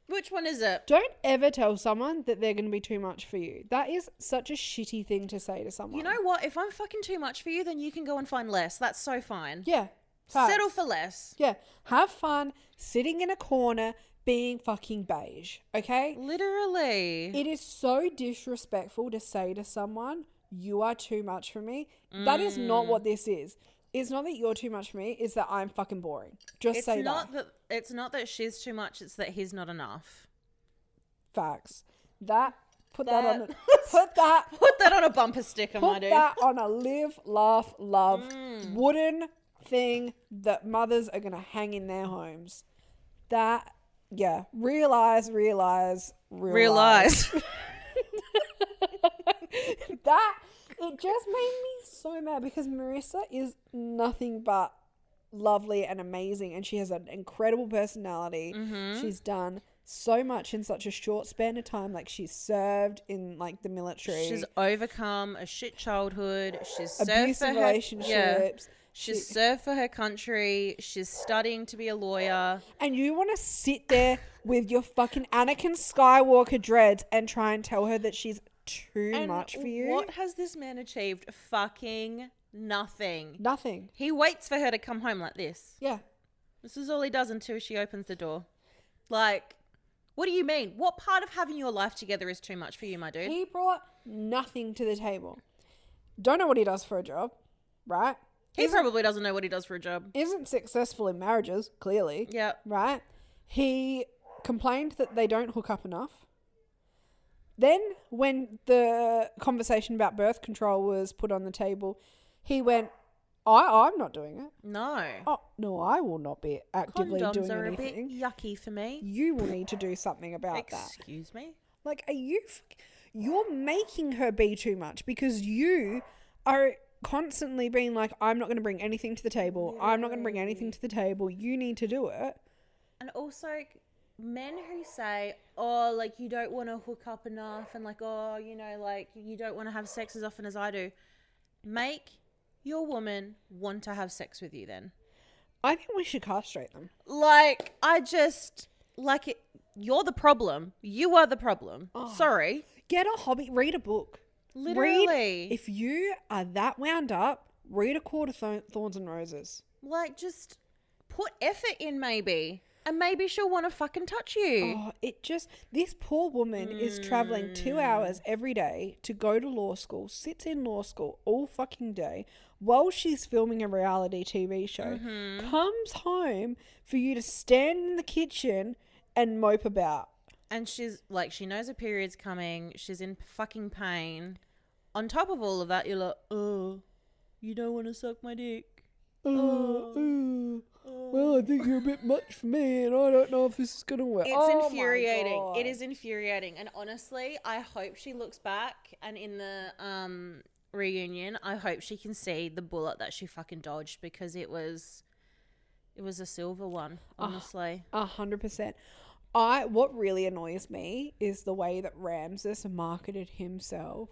Which one is it? Don't ever tell someone that they're going to be too much for you. That is such a shitty thing to say to someone. You know what? If I'm fucking too much for you, then you can go and find less. That's so fine. Yeah. Facts. Settle for less. Yeah. Have fun sitting in a corner being fucking beige. Okay? Literally. It is so disrespectful to say to someone, you are too much for me. That is not what this is. It's not that you're too much for me. It's that I'm fucking boring. Just say that. It's not that she's too much. It's that he's not enough. Facts. Put that on a bumper sticker, my dude. Put that on a live, laugh, love wooden thing that mothers are going to hang in their homes. That, yeah. Realize. That, it just made me so mad because Marissa is nothing but lovely and amazing, and she has an incredible personality. She's done so much in such a short span of time. Like, she's served in like the military. She's overcome a shit childhood. She's served abusive for relationships. Yeah. She's served for her country. She's studying to be a lawyer. And you want to sit there with your fucking Anakin Skywalker dreads and try and tell her that she's too much for you? What has this man achieved? Fucking nothing. Nothing. He waits for her to come home like this. Yeah. This is all he does until she opens the door. Like, what do you mean? What part of having your life together is too much for you, my dude? He brought nothing to the table. Don't know what he does for a job, right? He probably doesn't know what he does for a job. Isn't successful in marriages, clearly. Yeah. Right? He complained that they don't hook up enough. Then, when the conversation about birth control was put on the table, he went, I'm not doing it. No. Oh, no, I will not be actively Condoms doing are anything. a bit yucky for me. You will need to do something about that. Excuse me? Like, you're making her be too much because you are constantly being like, I'm not going to bring anything to the table. Yeah. I'm not going to bring anything to the table. You need to do it. And also, men who say, oh, like, you don't want to hook up enough and like, oh, you know, like, you don't want to have sex as often as I do. Make your woman want to have sex with you then. I think we should castrate them. Like, you're the problem. You are the problem. Oh. Sorry. Get a hobby. Read a book. Literally. If you are that wound up, read A Court of Thorns and Roses. Like, just put effort in maybe. And maybe she'll want to fucking touch you. Oh, this poor woman is traveling 2 hours every day to go to law school, sits in law school all fucking day while she's filming a reality TV show, comes home for you to stand in the kitchen and mope about. And she's like, she knows her period's coming. She's in fucking pain. On top of all of that, you're like, oh, you don't want to suck my dick. Well, I think you're a bit much for me and I don't know if this is going to work. It's infuriating. It is infuriating. And honestly, I hope she looks back and in the reunion, I hope she can see the bullet that she fucking dodged because it was a silver one, honestly. 100%. What really annoys me is the way that Ramses marketed himself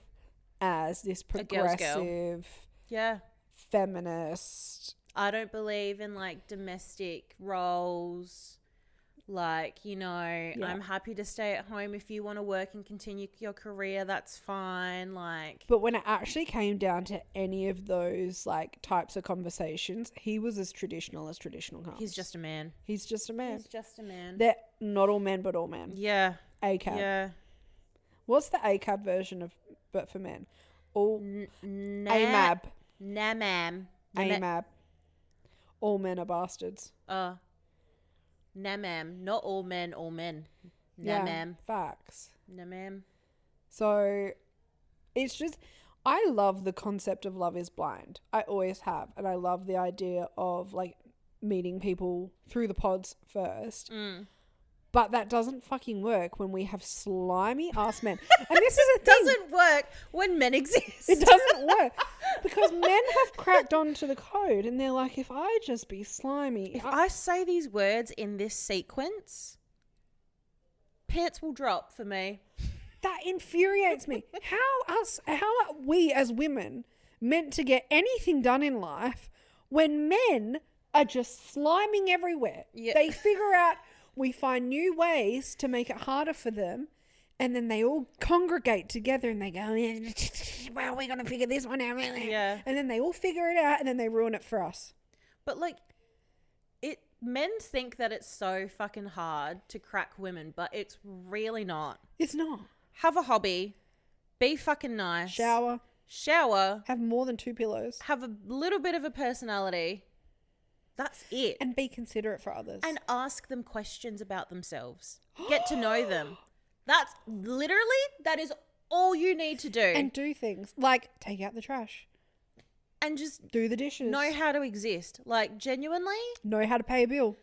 as this progressive, feminist. I don't believe in like domestic roles. Like, you know, I'm happy to stay at home if you want to work and continue your career. That's fine. Like, but when it actually came down to any of those like types of conversations, he was as traditional comes. He's just a man. He's just a man. He's just a man. They're not all men, but all men. Yeah. ACAB. Yeah. What's the ACAB version of, but for men? All AMAB. Namam. AMAB. All men are bastards. Namam. Not all men, all men. Namam. Yeah, facts. Namam. So it's just, I love the concept of Love is Blind. I always have. And I love the idea of like meeting people through the pods first. But that doesn't fucking work when we have slimy ass men. And this is a thing. It doesn't work when men exist. It doesn't work. Because men have cracked onto the code and they're like, if I just be slimy. If I say these words in this sequence, pants will drop for me. That infuriates me. How are we as women meant to get anything done in life when men are just sliming everywhere? Yeah. They figure out, we find new ways to make it harder for them, and then they all congregate together and they go, well, we're going to figure this one out. Yeah. And then they all figure it out and then they ruin it for us. But like, men think that it's so fucking hard to crack women, but it's really not. It's not. Have a hobby. Be fucking nice. Shower. Have more than 2 pillows. Have a little bit of a personality. That's it. And be considerate for others. And ask them questions about themselves. Get to know them. That is all you need to do. And do things like take out the trash. And just do the dishes. Know how to exist. Like, genuinely. Know how to pay a bill.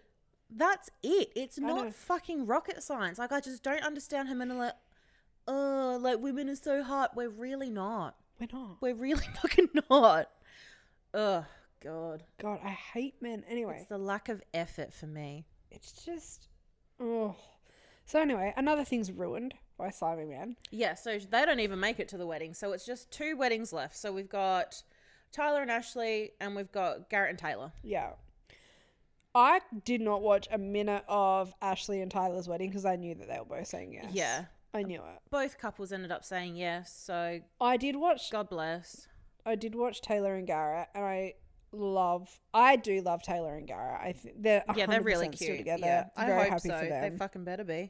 That's it. It's not fucking rocket science. Like, I just don't understand how men are like, oh, like women are so hot. We're really not. We're not. We're really fucking not. Ugh, God. God, I hate men. Anyway. It's the lack of effort for me. It's just, oh. So anyway, another thing's ruined by slimy men. Yeah, so they don't even make it to the wedding. So it's just 2 weddings left. So we've got Tyler and Ashley, and we've got Garrett and Taylor. Yeah. I did not watch a minute of Ashley and Tyler's wedding because I knew that they were both saying yes. Yeah. I knew it. Both couples ended up saying yes, so I did watch. God bless. I did watch Taylor and Garrett, and I do love Taylor and Garrett. I think they're really still cute together. Yeah, I'm very I hope happy so. for them. They fucking better be.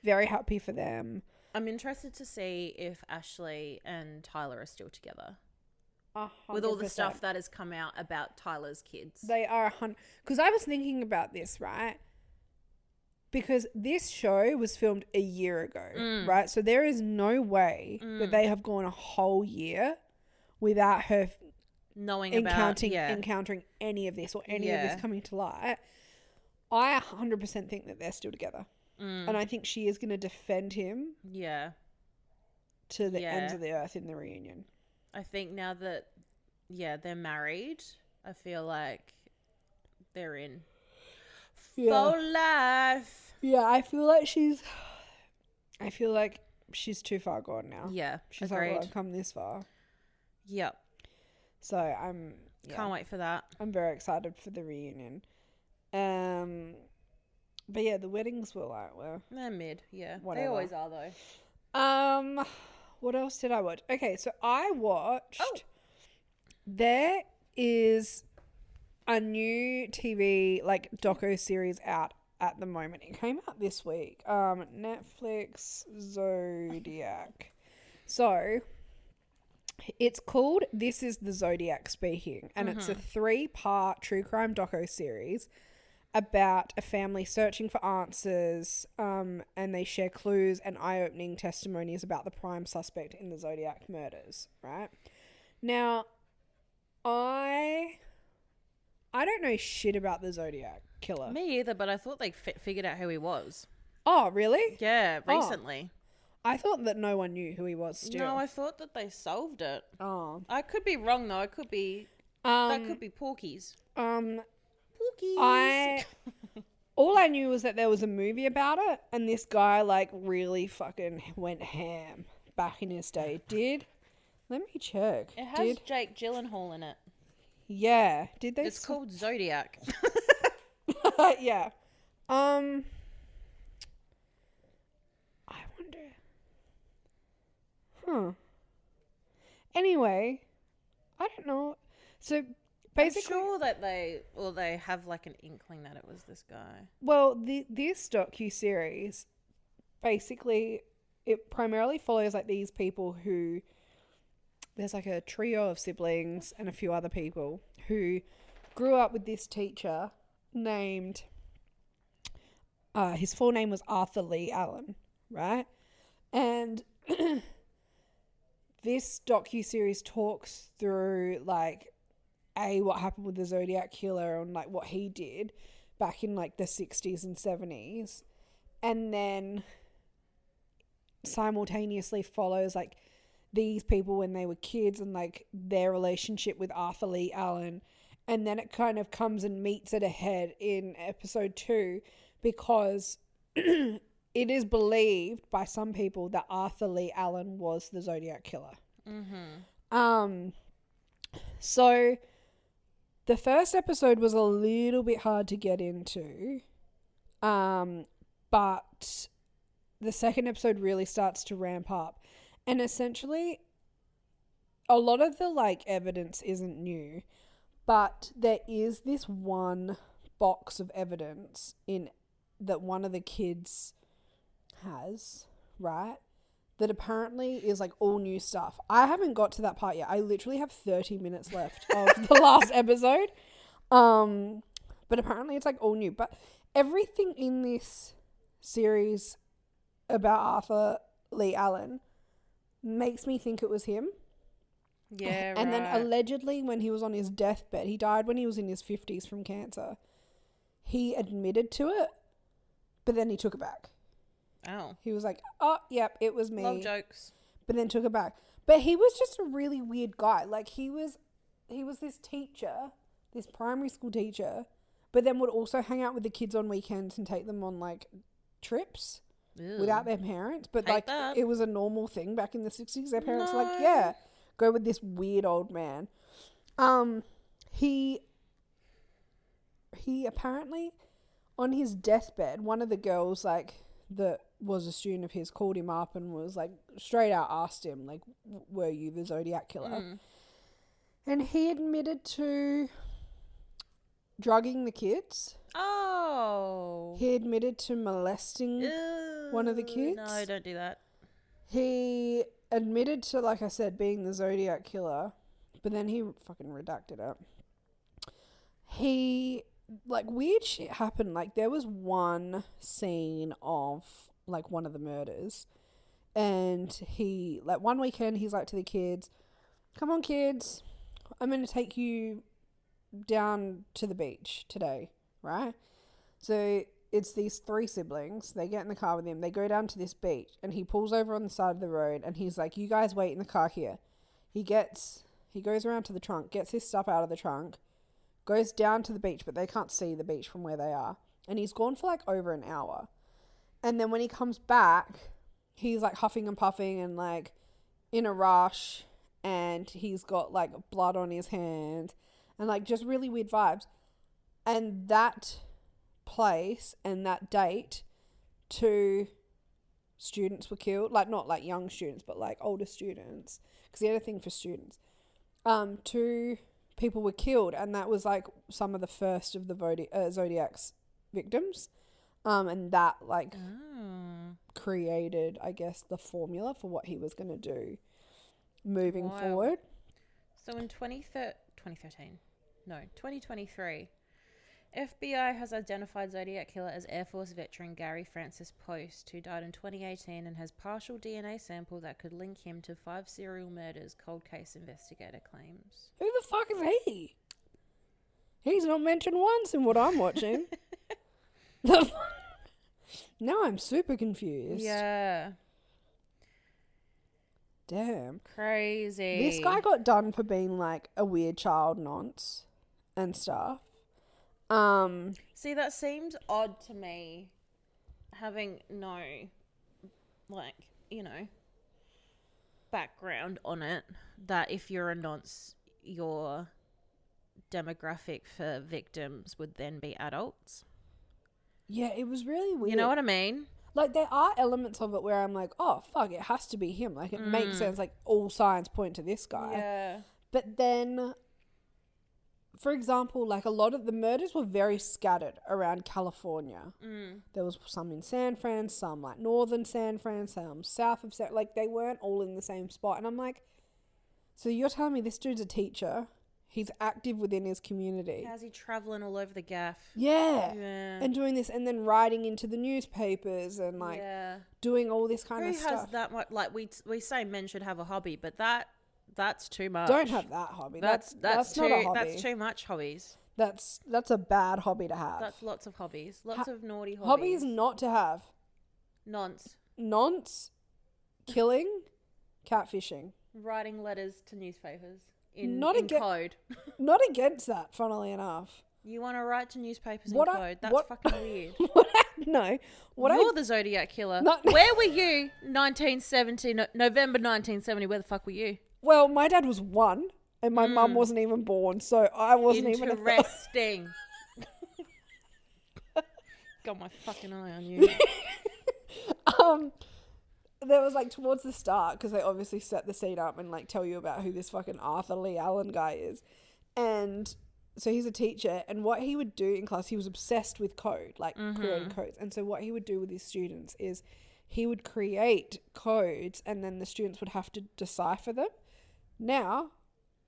Very happy for them. I'm interested to see if Ashley and Tyler are still together. 100%. With all the stuff that has come out about Tyler's kids. They are 100. Because I was thinking about this, right? Because this show was filmed a year ago, right? So there is no way that they have gone a whole year without her encountering any of this or any of this coming to light. I 100% think that they're still together. And I think she is going to defend him to the ends of the earth in the reunion. I think now that, they're married, I feel like they're in for life. Yeah, I feel like she's too far gone now. Yeah, she's agreed. like, I've come this far. Yep. So I'm can't wait for that. I'm very excited for the reunion. But yeah, the weddings were they're mid. Yeah, whatever. They always are though. What else did I watch? Okay, so I watched. There is a new TV doco series out at the moment. It came out this week. Netflix Zodiac. So it's called This Is the Zodiac Speaking, and it's a 3-part true crime doco series about a family searching for answers, and they share clues and eye-opening testimonies about the prime suspect in the Zodiac murders, right? Now, I don't know shit about the Zodiac killer. Me either, but I thought they figured out who he was. Oh, really? Yeah, recently. I thought that no one knew who he was still. No, I thought that they solved it. Oh. I could be wrong, though. It could be... that could be Porky's. All I knew was that there was a movie about it, and this guy really fucking went ham back in his day. Let me check. It has Jake Gyllenhaal in it. Yeah. Did they? It's called Zodiac. Yeah. I wonder. Huh. Anyway, I don't know. So basically, I'm sure that they have an inkling that it was this guy. Well, this docu-series basically it primarily follows like these people who, there's like a trio of siblings and a few other people who grew up with this teacher named, his full name was Arthur Lee Allen, right? And this docuseries talks through like what happened with the Zodiac killer and like what he did back in like the 60s and 70s, and then simultaneously follows like these people when they were kids and like their relationship with Arthur Lee Allen, and then it kind of comes and meets at a head in episode 2 because it is believed by some people that Arthur Lee Allen was the Zodiac killer. So the first episode was a little bit hard to get into, but the second episode really starts to ramp up. And essentially, a lot of the like evidence isn't new, but there is this one box of evidence in that one of the kids has, right? That apparently is like all new stuff. I haven't got to that part yet. I literally have 30 minutes left of the last episode. But apparently it's like all new. But everything in this series about Arthur Lee Allen makes me think it was him. Yeah, and then allegedly when he was on his deathbed, he died when he was in his 50s from cancer. He admitted to it, but then he took it back. Oh. He was like, oh, yep, it was me. Love jokes. But then took it back. But he was just a really weird guy. Like, he was this teacher, this primary school teacher, but then would also hang out with the kids on weekends and take them on, like, trips. Ew. Without their parents. But, like, it was a normal thing back in the 60s. Their parents were like, yeah, go with this weird old man. He apparently, on his deathbed, one of the girls, like, that was a student of his called him up and was like straight out asked him like, were you the Zodiac killer? And he admitted to drugging the kids. Oh. He admitted to molesting one of the kids. No, don't do that. He admitted to, like I said, being the Zodiac killer, but then he fucking redacted it. He, like, weird shit happened. Like, there was one scene of, like, one of the murders, and he, like, one weekend, he's like to the kids, come on, kids, I'm going to take you down to the beach today, right? So it's these 3 siblings. They get in the car with him. They go down to this beach, and he pulls over on the side of the road, and he's like, you guys wait in the car here. He goes around to the trunk, gets his stuff out of the trunk, goes down to the beach, but they can't see the beach from where they are. And he's gone for like over an hour. And then when he comes back, he's like huffing and puffing and like in a rush, and he's got like blood on his hand and like just really weird vibes. And that place and that date, 2 students were killed. Like, not like young students, but like older students, because he had a thing for students. 2 people were killed, and that was like some of the first of the Zodiac's victims. And that like created, I guess, the formula for what he was going to do moving forward. So in 2023, FBI has identified Zodiac killer as Air Force veteran Gary Francis Post, who died in 2018 and has partial DNA sample that could link him to 5 serial murders, cold case investigator claims. Who the fuck is he? He's not mentioned once in what I'm watching. Now I'm super confused. Yeah. Damn. Crazy. This guy got done for being like a weird child nonce and stuff. See, that seems odd to me, having no, like, you know, background on it, that if you're a nonce, your demographic for victims would then be adults. Yeah, it was really weird. You know what I mean? Like, there are elements of it where I'm like, oh, fuck, it has to be him. Like, it makes sense. Like, all signs point to this guy. Yeah. But then, for example, like a lot of the murders were very scattered around California. There was some in San Fran, some like northern San Fran, some south of San, like they weren't all in the same spot. And I'm like, so you're telling me this dude's a teacher? He's active within his community. How's he traveling all over the gaff? Yeah. Yeah. And doing this and then writing into the newspapers and like doing all this kind of stuff. Who has that much? Like we say men should have a hobby, but that's too much. Don't have that hobby. That's too, not a hobby. That's too much hobbies. That's a bad hobby to have. That's lots of hobbies. Lots of naughty hobbies. Hobbies not to have. Nonce, killing, catfishing. Writing letters to newspapers in code. Not against that, funnily enough. You want to write to newspapers in code? That's fucking weird. You're the Zodiac killer. Where were you 1970, November 1970? Where the fuck were you? Well, my dad was 1 and my mum wasn't even born, so I wasn't even Interesting. Got my fucking eye on you. There was like towards the start, because they obviously set the scene up and like tell you about who this fucking Arthur Lee Allen guy is. And so he's a teacher, and what he would do in class, he was obsessed with code, like creating codes. And so what he would do with his students is he would create codes and then the students would have to decipher them. Now,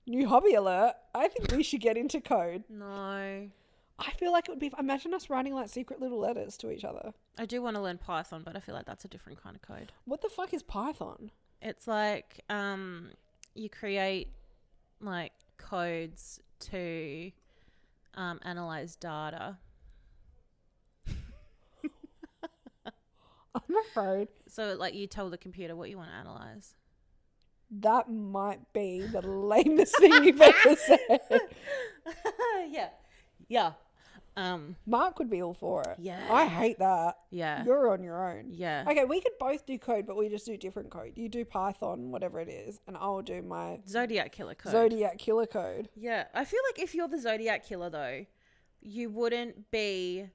new hobby alert, I think we should get into code. No. I feel like it would be, imagine us writing like secret little letters to each other. I do want to learn Python, but I feel like that's a different kind of code. What the fuck is Python? It's like you create like codes to analyze data. I'm afraid. So like you tell the computer what you want to analyze. That might be the lamest thing you've ever said. Yeah. Mark would be all for it. Yeah. I hate that. Yeah. You're on your own. Yeah. Okay, we could both do code, but we just do different code. You do Python, whatever it is, and I'll do my Zodiac killer code. Zodiac killer code. Yeah. I feel like if you're the Zodiac killer though, you wouldn't be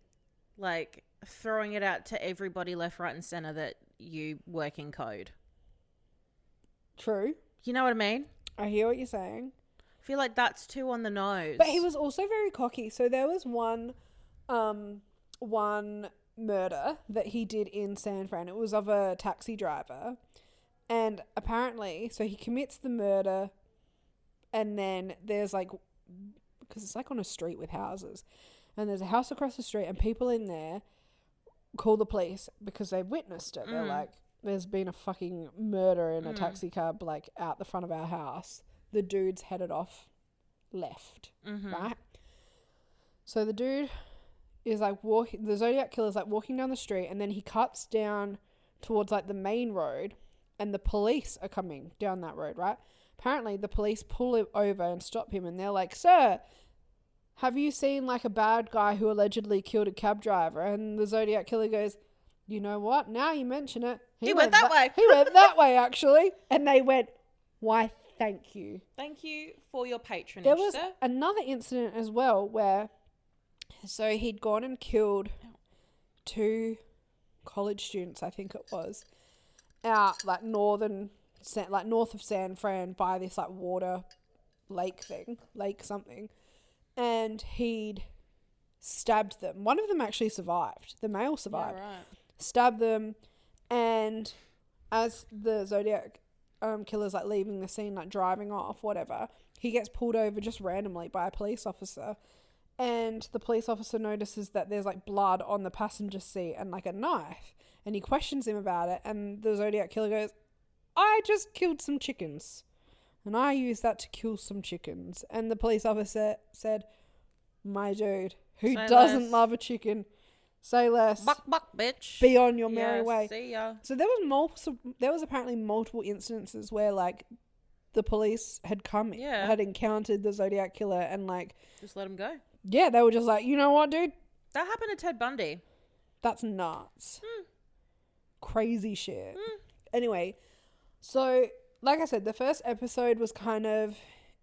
like throwing it out to everybody left, right and center that you work in code. True. You know what I mean? I hear what you're saying. I feel like that's too on the nose. But he was also very cocky. So there was one murder that he did in San Fran. It was of a taxi driver. And apparently, so he commits the murder and then there's like, because it's like on a street with houses. And there's a house across the street and people in there call the police because they've witnessed it. They're like, there's been a fucking murder in a taxi cab like out the front of our house. The dude's headed off left, right? So the dude is like walking, the Zodiac killer's like walking down the street and then he cuts down towards like the main road and the police are coming down that road, right? Apparently the police pull him over and stop him and they're like, "Sir, have you seen like a bad guy who allegedly killed a cab driver?" And the Zodiac killer goes, "You know what? Now you mention it. He went that way. He went that way, actually." And they went, "Why, thank you. Thank you for your patronage, There was sir." another incident as well where, so he'd gone and killed 2 college students, I think it was, out like north of San Fran by this like water lake something. And he'd stabbed them. One of them actually survived. The male survived. Yeah, right. Stabbed them, and as the Zodiac killer's like leaving the scene, like driving off, whatever, he gets pulled over just randomly by a police officer, and the police officer notices that there's like blood on the passenger seat and like a knife, and he questions him about it, and the Zodiac killer goes, "I just killed some chickens, and I used that to kill some chickens." And the police officer said, "My dude, who doesn't love a chicken? Say less. Buck, bitch. Be on your merry way." See ya. So there was apparently multiple instances where like the police had had encountered the Zodiac killer and like just let him go. Yeah, they were just like, "You know what, dude? That happened to Ted Bundy. That's nuts. Crazy shit." Anyway, so like I said, the first episode was kind of,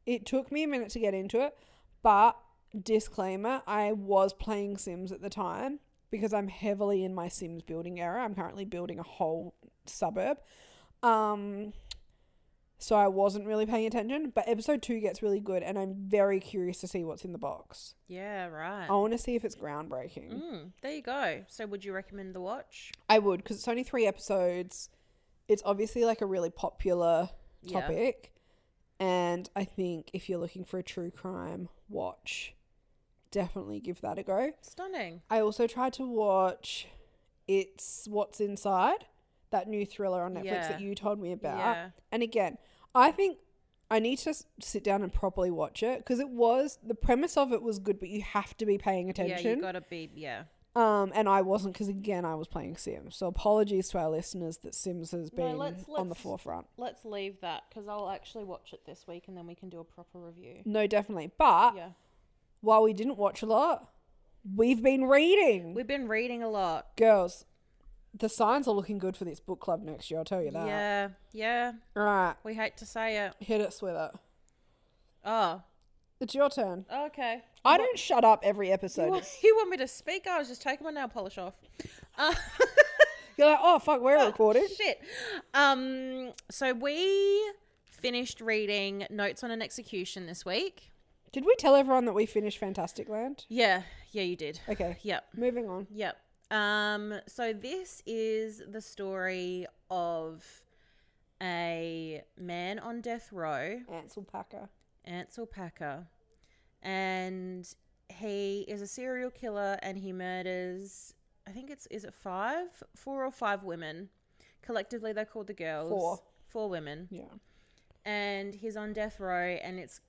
it took me a minute to get into it, but disclaimer, I was playing Sims at the time because I'm heavily in my Sims building era. I'm currently building a whole suburb. So I wasn't really paying attention. But episode 2 gets really good, and I'm very curious to see what's in the box. Yeah, right. I want to see if it's groundbreaking. There you go. So would you recommend the watch? I would, because it's only 3 episodes. It's obviously like a really popular topic. And I think if you're looking for a true crime watch, definitely give that a go. Stunning. I also tried to watch It's What's Inside, that new thriller on Netflix that you told me about. Yeah. And again, I think I need to sit down and properly watch it, because the premise of it was good, but you have to be paying attention. Yeah, you gotta be, And I wasn't, because again, I was playing Sims. So apologies to our listeners that Sims has been on the forefront. Let's leave that, because I'll actually watch it this week and then we can do a proper review. No, definitely. But while we didn't watch a lot, we've been reading. We've been reading a lot. Girls, the signs are looking good for this book club next year, I'll tell you that. Yeah. All right. We hate to say it. Hit it, Swither. Oh. It's your turn. Okay. I don't shut up every episode. You want me to speak? I was just taking my nail polish off. You're like, oh, fuck, we're recording. Shit. So we finished reading Notes on an Execution this week. Did we tell everyone that we finished Fantastic Land? Yeah, you did. Okay. Yep. Moving on. Yep. So this is the story of a man on death row. Ansel Packer. And he is a serial killer, and he murders, I think is it 4 or 5 women. Collectively, they're called the girls. 4 women. Yeah. And he's on death row, and it's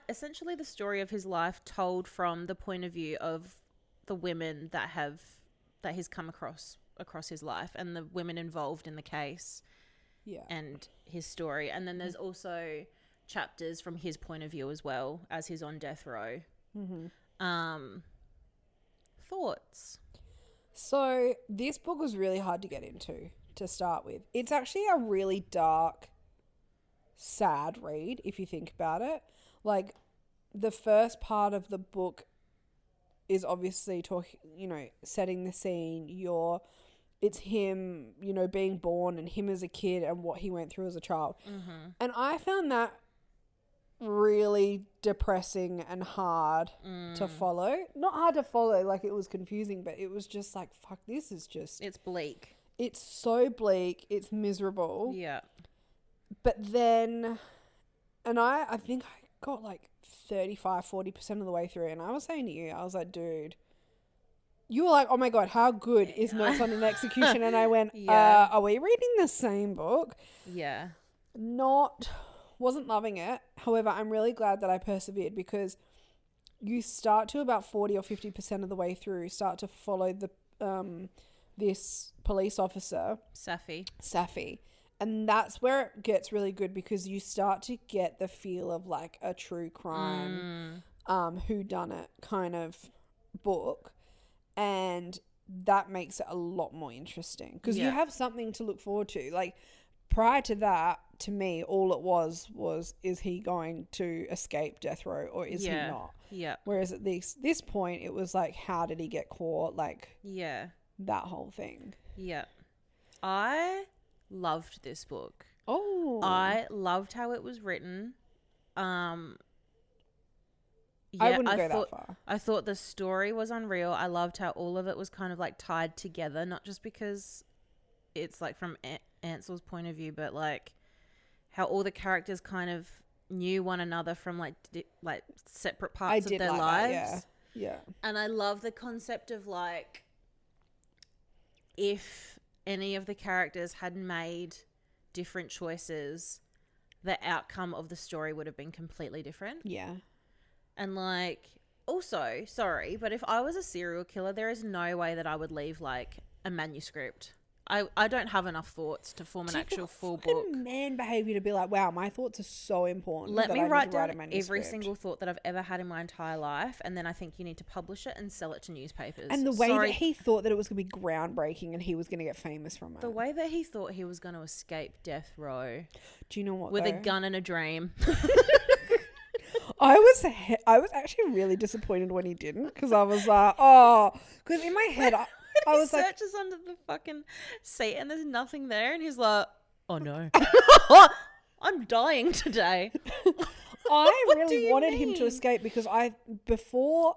essentially the story of his life told from the point of view of the women that he's come across his life, and the women involved in the case. Yeah. And his story. And then there's also chapters from his point of view as well, as he's on death row. Thoughts? So this book was really hard to get into to start with. It's actually a really dark, sad read if you think about it. Like, the first part of the book is obviously setting the scene. It's him, being born, and him as a kid, and what he went through as a child. And I found that really depressing and hard to follow. Not hard to follow, like it was confusing, but it was just like, fuck, this is just... It's bleak. It's so bleak. It's miserable. Yeah. But then... And I think I got like 35-40% of the way through, and I was saying to you, I was like, dude... You were like, oh my God, how good is Notes on an Execution? And I went, are we reading the same book? Yeah. Wasn't loving it. However, I'm really glad that I persevered, because you start to about 40 or 50% of the way through, start to follow this police officer. Safi. And that's where it gets really good, because you start to get the feel of like a true crime, whodunit kind of book. And that makes it a lot more interesting, because you have something to look forward to. Like, prior to that, to me, all it was, is he going to escape death row, or is he not? Yeah. Whereas at this point, it was like, how did he get caught? Like, that whole thing. Yeah. I loved this book. Oh. I loved how it was written. I wouldn't go that far. I thought the story was unreal. I loved how all of it was kind of like tied together, not just because it's like from Ansel's point of view, but like how all the characters kind of knew one another from like separate parts of their lives. That, yeah. And I love the concept of like, if any of the characters had made different choices, the outcome of the story would have been completely different. Yeah. And like, also, sorry, but if I was a serial killer, there is no way that I would leave like a manuscript. I don't have enough thoughts to form an actual full book. Man behavior to be like, wow, my thoughts are so important. Let me write down every single thought that I've ever had in my entire life, and then I think you need to publish it and sell it to newspapers. And the way that he thought that it was going to be groundbreaking and he was going to get famous from it. The way that he thought he was going to escape death row. Do you know what? With a gun and a dream. I was actually really disappointed when he didn't, because I was like, oh, because in my head, I was like, searches under the fucking seat and there's nothing there, and he's like, oh no. I'm dying today. I What do really you wanted him to mean? escape because before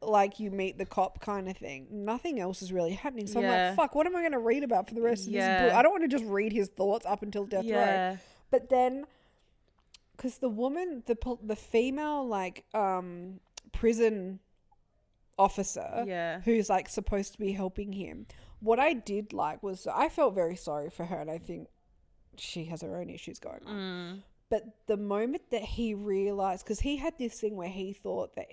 like you meet the cop kind of thing, nothing else is really happening. So I'm Yeah. like, fuck, what am I going to read about for the rest of this book? Yeah. I don't want to just read his thoughts up until death row. Yeah. But then, because the woman, the female like prison officer Yeah. who's like supposed to be helping him, what I did like was I felt very sorry for her, and I think she has her own issues going on. But the moment that he realized, because he had this thing where he thought that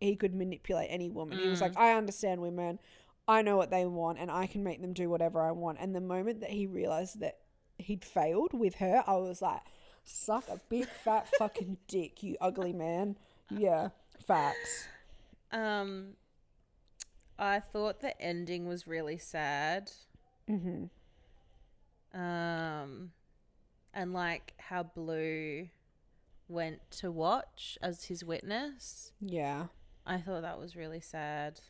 he could manipulate any woman. He was like, I understand women. I know what they want and I can make them do whatever I want. And the moment that he realized that he'd failed with her, I was like, suck a big fat fucking dick, you ugly man. Yeah, facts. I thought the ending was really sad. Mm-hmm. And like how Blue went to watch as his witness. Yeah. I thought that was really sad.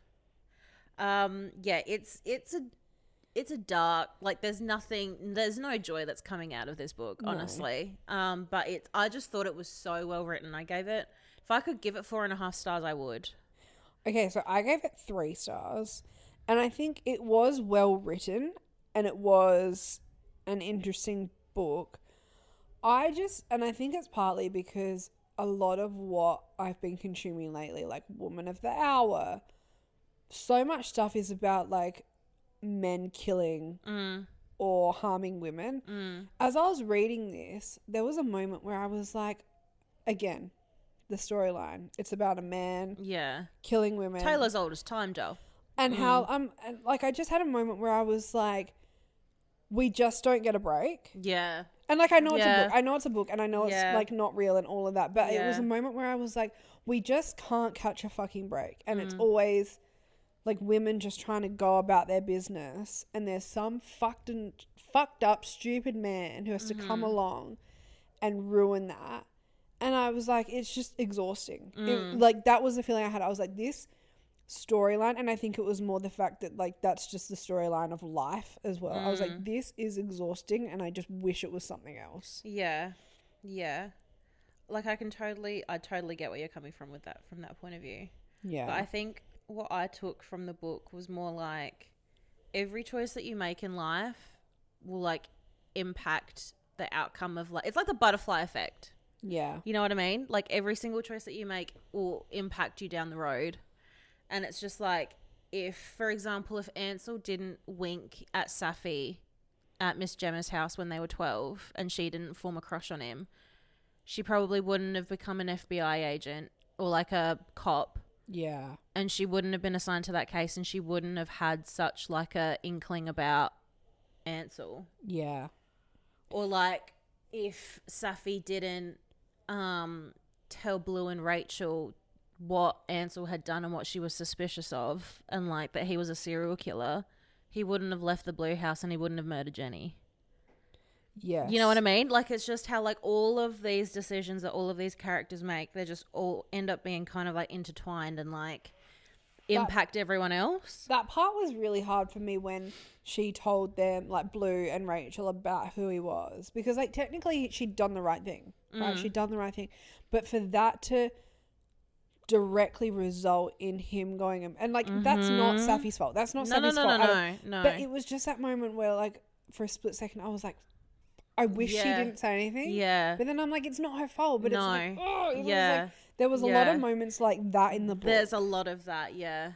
Yeah, it's a dark, like there's no joy that's coming out of this book, honestly. But I just thought it was so well written. If I could give it 4.5 stars, I would. Okay, so I gave it 3 stars, and I think it was well written and it was an interesting book. I think it's partly because a lot of what I've been consuming lately, like Woman of the Hour, so much stuff is about like men killing or harming women. As I was reading this, there was a moment where I was like, again, the storyline, it's about a man killing women. Taylor's old as time, Joe. And how and like I just had a moment where I was like, we just don't get a break. Yeah. And like I know it's a book. I know it's a book and I know it's Yeah. like not real and all of that. But it was Yeah. a moment where I was like, we just can't catch a fucking break. And it's always like women just trying to go about their business, and there's some fucked up stupid man who has to come along and ruin that. And I was like, it's just exhausting. Like that was the feeling I had. I was like, this storyline, and I think it was more the fact that like that's just the storyline of life as well. I was like, this is exhausting and I just wish it was something else. Yeah. Like I totally get where you're coming from with that, from that point of view. Yeah. But I think what I took from the book was more like every choice that you make in life will like impact the outcome of like, it's like the butterfly effect. Yeah. You know what I mean? Like every single choice that you make will impact you down the road. And it's just like, for example, if Ansel didn't wink at Safi at Miss Gemma's house when they were 12 and she didn't form a crush on him, she probably wouldn't have become an FBI agent or like a cop. Yeah. And she wouldn't have been assigned to that case, and she wouldn't have had such like a inkling about Ansel. Yeah. Or like if Safi didn't tell Blue and Rachel what Ansel had done and what she was suspicious of, and like that he was a serial killer, he wouldn't have left the Blue house and he wouldn't have murdered Jenny. Yes. You know what I mean? Like it's just how like all of these decisions that all of these characters make, they just all end up being kind of like intertwined and like impact everyone else. That part was really hard for me when she told them, like Blue and Rachel, about who he was, because like technically she'd done the right thing, right? She'd done the right thing, but for that to directly result in him going and like that's not Safi's fault. That's not Safi's fault. No. But it was just that moment where like for a split second I was like, I wish she didn't say anything. Yeah. But then I'm like, it's not her fault. But it's like, oh, it was like, there was a Yeah. lot of moments like that in the book. There's a lot of that, yeah.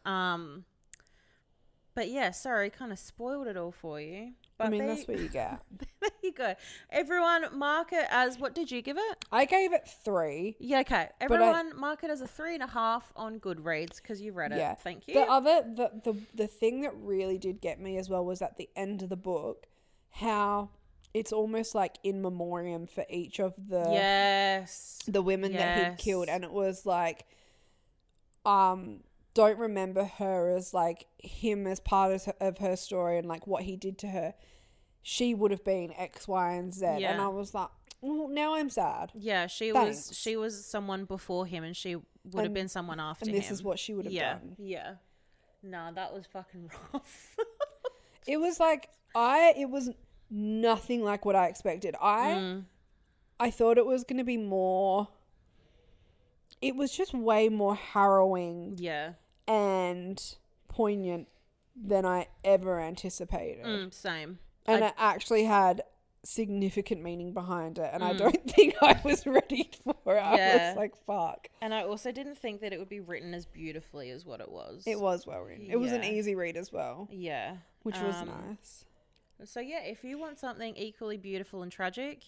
But yeah, sorry, kind of spoiled it all for you. But I mean, that's what you get. There you go. Everyone, mark it as, what did you give it? I gave it 3. Yeah, okay. Everyone, mark it as a 3.5 on Goodreads because you read it. Yeah. Thank you. The thing that really did get me as well was at the end of the book, how it's almost like in memoriam for each of the women that he'd killed, and it was like, don't remember her as like him as part of her story and like what he did to her. She would have been X, Y, and Z, and I was like, well, now I'm sad. Yeah, she was someone before him, and she would have been someone after him. And this is what she would have done. Yeah. No, that was fucking rough. It was like it was nothing like what I expected. I I thought it was going to be more... It was just way more harrowing Yeah. and poignant than I ever anticipated. Same. And it actually had significant meaning behind it. And I don't think I was ready for it. Yeah. I was like, fuck. And I also didn't think that it would be written as beautifully as what it was. It was well written. It was an easy read as well. Yeah. Which was nice. So, yeah, if you want something equally beautiful and tragic,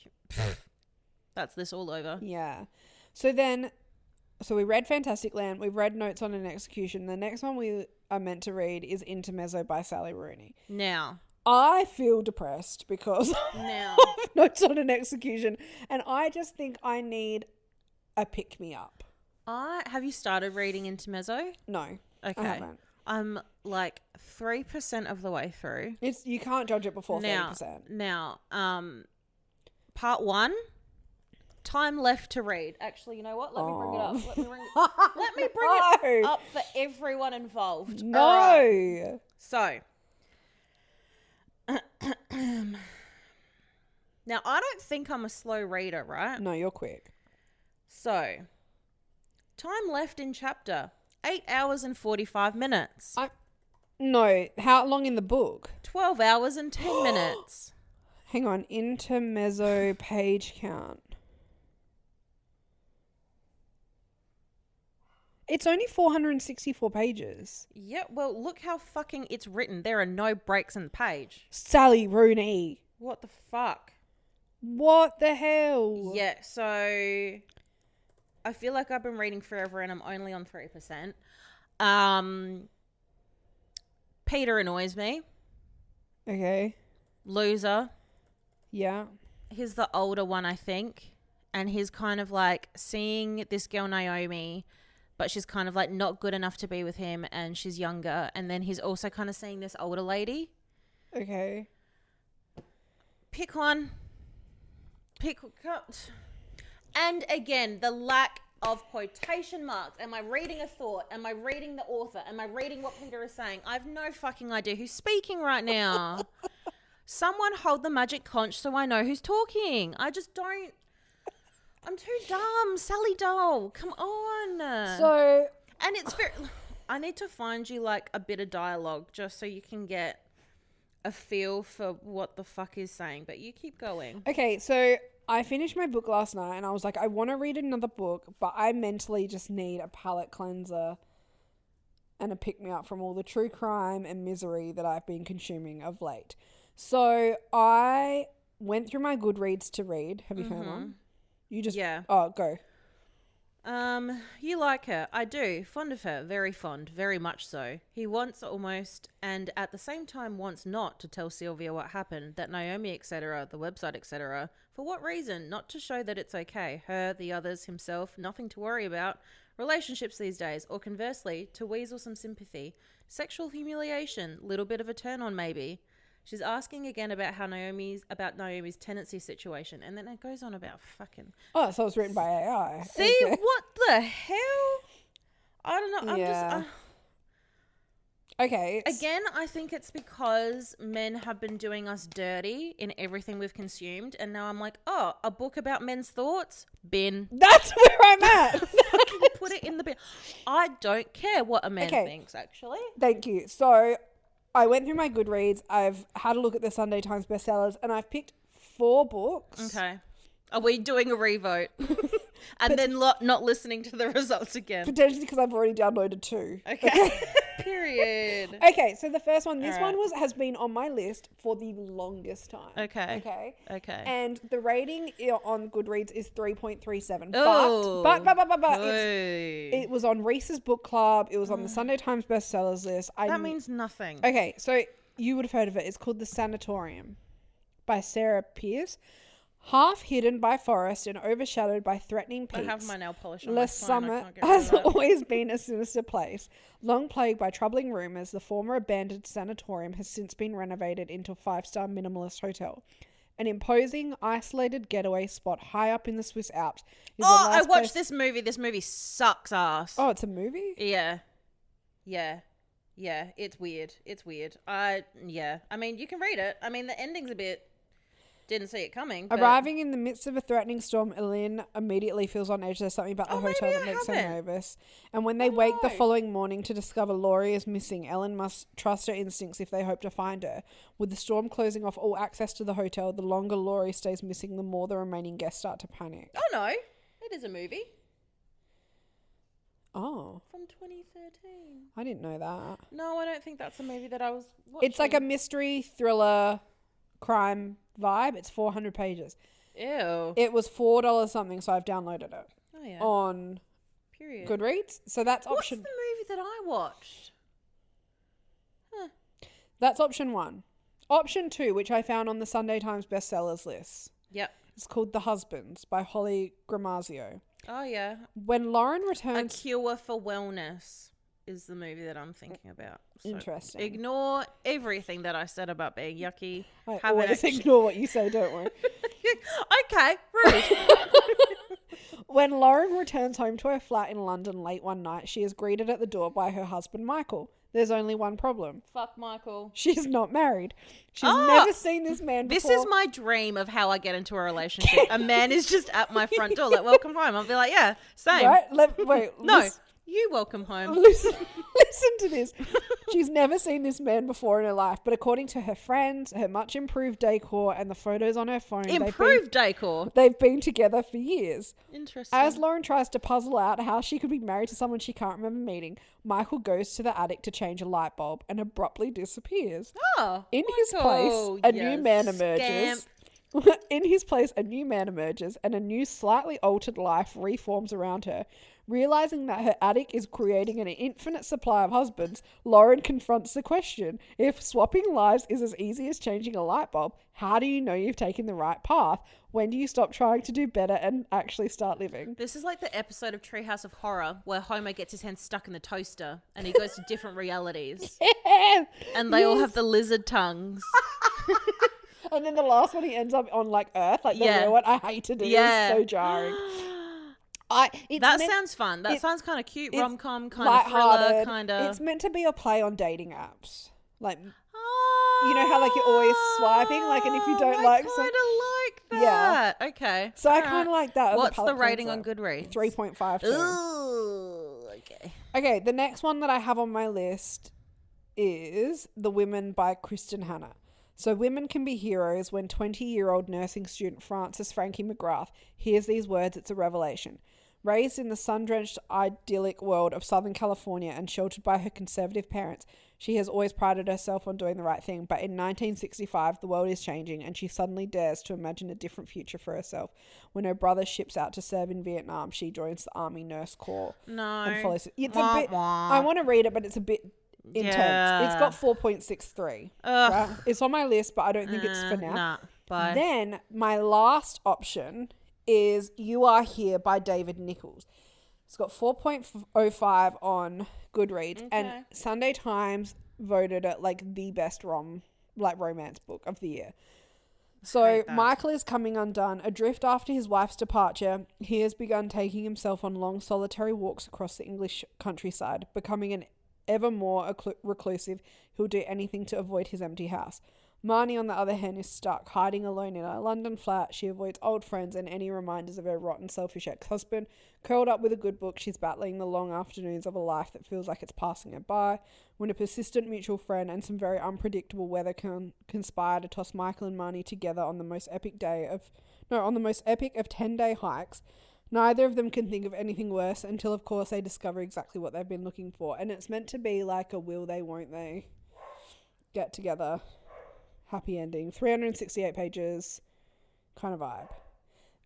that's this all over. Yeah. So we read Fantastic Land. We've read Notes on an Execution. The next one we are meant to read is Intermezzo by Sally Rooney. Now, I feel depressed because of Notes on an Execution. And I just think I need a pick-me-up. have you started reading Intermezzo? No. Okay. I haven't. I'm like 3% of the way through. You can't judge it before 30%. Now, part 1, time left to read. Actually, you know what? Let me bring it up. Let me bring it up for everyone involved. No. Right. So, now I don't think I'm a slow reader, right? No, you're quick. So, time left in chapter 8 hours and 45 minutes. No, how long in the book? 12 hours and 10 minutes. Hang on, Intermezzo page count. It's only 464 pages. Yeah, well, look how fucking it's written. There are no breaks in the page. Sally Rooney. What the fuck? What the hell? Yeah, so I feel like I've been reading forever and I'm only on 3%. Peter annoys me. Okay. Loser. Yeah. He's the older one, I think. And he's kind of like seeing this girl Naomi, but she's kind of like not good enough to be with him and she's younger. And then he's also kind of seeing this older lady. Okay. Pick one. And again, the lack of quotation marks. Am I reading a thought? Am I reading the author? Am I reading what Peter is saying? I have no fucking idea who's speaking right now. Someone hold the magic conch so I know who's talking. I just don't. I'm too dumb. Sally Doll. Come on. So. And it's very. I need to find you like a bit of dialogue just so you can get a feel for what the fuck is saying. But you keep going. Okay, so I finished my book last night and I was like, I want to read another book, but I mentally just need a palate cleanser and a pick-me-up from all the true crime and misery that I've been consuming of late. So I went through my Goodreads to read. Have you found one? You just... Yeah. Oh, go. You like her. I do. Fond of her. Very fond. Very much so. He wants almost, and at the same time wants not to tell Sylvia what happened, that Naomi, etc., the website, etc. For what reason? Not to show that it's okay. Her, the others, himself, nothing to worry about. Relationships these days, or conversely, to weasel some sympathy. Sexual humiliation, little bit of a turn on maybe. She's asking again about Naomi's tenancy situation, and then it goes on about fucking. Oh, so it's written by AI. See, okay. what the hell? I don't know. I'm just. Okay. Again, I think it's because men have been doing us dirty in everything we've consumed, and now I'm like, oh, a book about men's thoughts? Bin. That's where I'm at. Fucking put it in the bin. I don't care what a man thinks, actually. Thank you. So I went through my Goodreads. I've had a look at the Sunday Times bestsellers, and I've picked 4 books. Okay. Are we doing a revote? And then not listening to the results again? Potentially because I've already downloaded 2. Okay. Period. Okay, so the first one, this one has been on my list for the longest time. Okay. And the rating on Goodreads is 3.37. Oh. But it was on Reese's Book Club. It was on the Sunday Times bestsellers list. That means nothing. Okay, so you would have heard of it. It's called The Sanatorium by Sarah Pierce. Half hidden by forest and overshadowed by threatening peaks, I have my nail polish on. Les Summit has always been a sinister place. Long plagued by troubling rumours, the former abandoned sanatorium has since been renovated into a 5-star minimalist hotel. An imposing, isolated getaway spot high up in the Swiss Alps. I watched this movie. This movie sucks ass. Oh, it's a movie? Yeah. It's weird. I mean, you can read it. I mean, the ending's a bit didn't see it coming. But... Arriving in the midst of a threatening storm, Elaine immediately feels on edge. There's something about the hotel that makes her nervous. And when they wake the following morning to discover Laurie is missing, Ellen must trust her instincts if they hope to find her. With the storm closing off all access to the hotel, the longer Laurie stays missing, the more the remaining guests start to panic. Oh no, it is a movie. Oh. From 2013. I didn't know that. No, I don't think that's a movie that I was watching. It's like a mystery thriller crime vibe. It's 400 pages. Ew. It was $4 something, so I've downloaded it. Oh yeah. On Period. Goodreads. So that's What's option. the movie that I watched? That's option 1. Option 2, which I found on the Sunday Times bestsellers list. Yep. It's called The Husbands by Holly Gramazio. Oh yeah. When Lauren A returns... Cure for Wellness is the movie that I'm thinking about. So Interesting. Ignore everything that I said about being yucky. I always ignore what you say, don't worry. Okay, rude. When Lauren returns home to her flat in London late one night, she is greeted at the door by her husband, Michael. There's only one problem. Fuck Michael. She's not married. She's never seen this man before. This is my dream of how I get into a relationship. A man is just at my front door, like, welcome home. I'll be like, yeah, same. Right? Wait. No, you welcome home. Listen to this. She's never seen this man before in her life, but according to her friends, her much improved decor and the photos on her phone, Improved decor. They've been together for years. Interesting. As Lauren tries to puzzle out how she could be married to someone she can't remember meeting, Michael goes to the attic to change a light bulb and abruptly disappears. Oh, In his place, a new man emerges. In his place, a new man emerges and a new, slightly altered life reforms around her. Realizing that her attic is creating an infinite supply of husbands, Lauren confronts the question. If swapping lives is as easy as changing a light bulb, how do you know you've taken the right path? When do you stop trying to do better and actually start living? This is like the episode of Treehouse of Horror where Homer gets his hand stuck in the toaster and he goes to different realities. Yeah. And they all have the lizard tongues. And then the last one, he ends up on like Earth, like the real one. I hated it. Yeah. It was so jarring. Sounds fun. That sounds kind of cute, rom-com, kind of thriller, kind of. It's meant to be a play on dating apps. Like, you know how like you're always swiping, like, and if you don't like, I kind of like that. Yeah. Okay. So I kind of like that. What's the rating on Goodreads? 3.52. Ooh. Okay. Okay. The next one that I have on my list is The Women by Kristen Hanna. So women can be heroes when 20-year-old nursing student Frances Frankie McGrath hears these words. It's a revelation. Raised in the sun-drenched, idyllic world of Southern California and sheltered by her conservative parents, she has always prided herself on doing the right thing. But in 1965, the world is changing and she suddenly dares to imagine a different future for herself. When her brother ships out to serve in Vietnam, she joins the Army Nurse Corps. No. And follows it. It's a bit... I want to read it, but it's a bit intense. Yeah. It's got 4.63. Right? It's on my list, but I don't think it's for now. Nah, bye. Then my last option is You Are Here by David Nichols. It's got 4.05 on Goodreads, and Sunday Times voted it like the best romance book of the year. So Michael is coming undone. Adrift after his wife's departure, he has begun taking himself on long solitary walks across the English countryside. Becoming an ever more reclusive, he'll do anything to avoid his empty house. Marnie, on the other hand, is stuck, hiding alone in a London flat. She avoids old friends and any reminders of her rotten, selfish ex-husband. Curled up with a good book, she's battling the long afternoons of a life that feels like it's passing her by, when a persistent mutual friend and some very unpredictable weather conspire to toss Michael and Marnie together on the most epic of 10-day hikes. Neither of them can think of anything worse until, of course, they discover exactly what they've been looking for. And it's meant to be like a will they, won't they get together. Happy ending. 368 pages kind of vibe.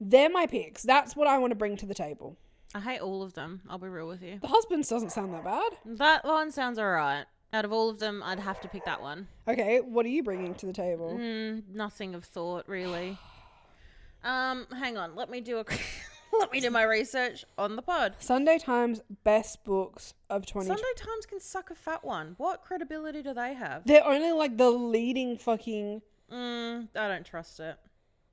They're my picks. That's what I want to bring to the table. I hate all of them. I'll be real with you. The Husbands doesn't sound that bad. That one sounds alright. Out of all of them, I'd have to pick that one. Okay, what are you bringing to the table? Nothing of thought, really. Hang on. Let me do my research on the pod. Sunday Times best books of 2020. Sunday Times can suck a fat one. What credibility do they have? They're only like the leading fucking... I don't trust it.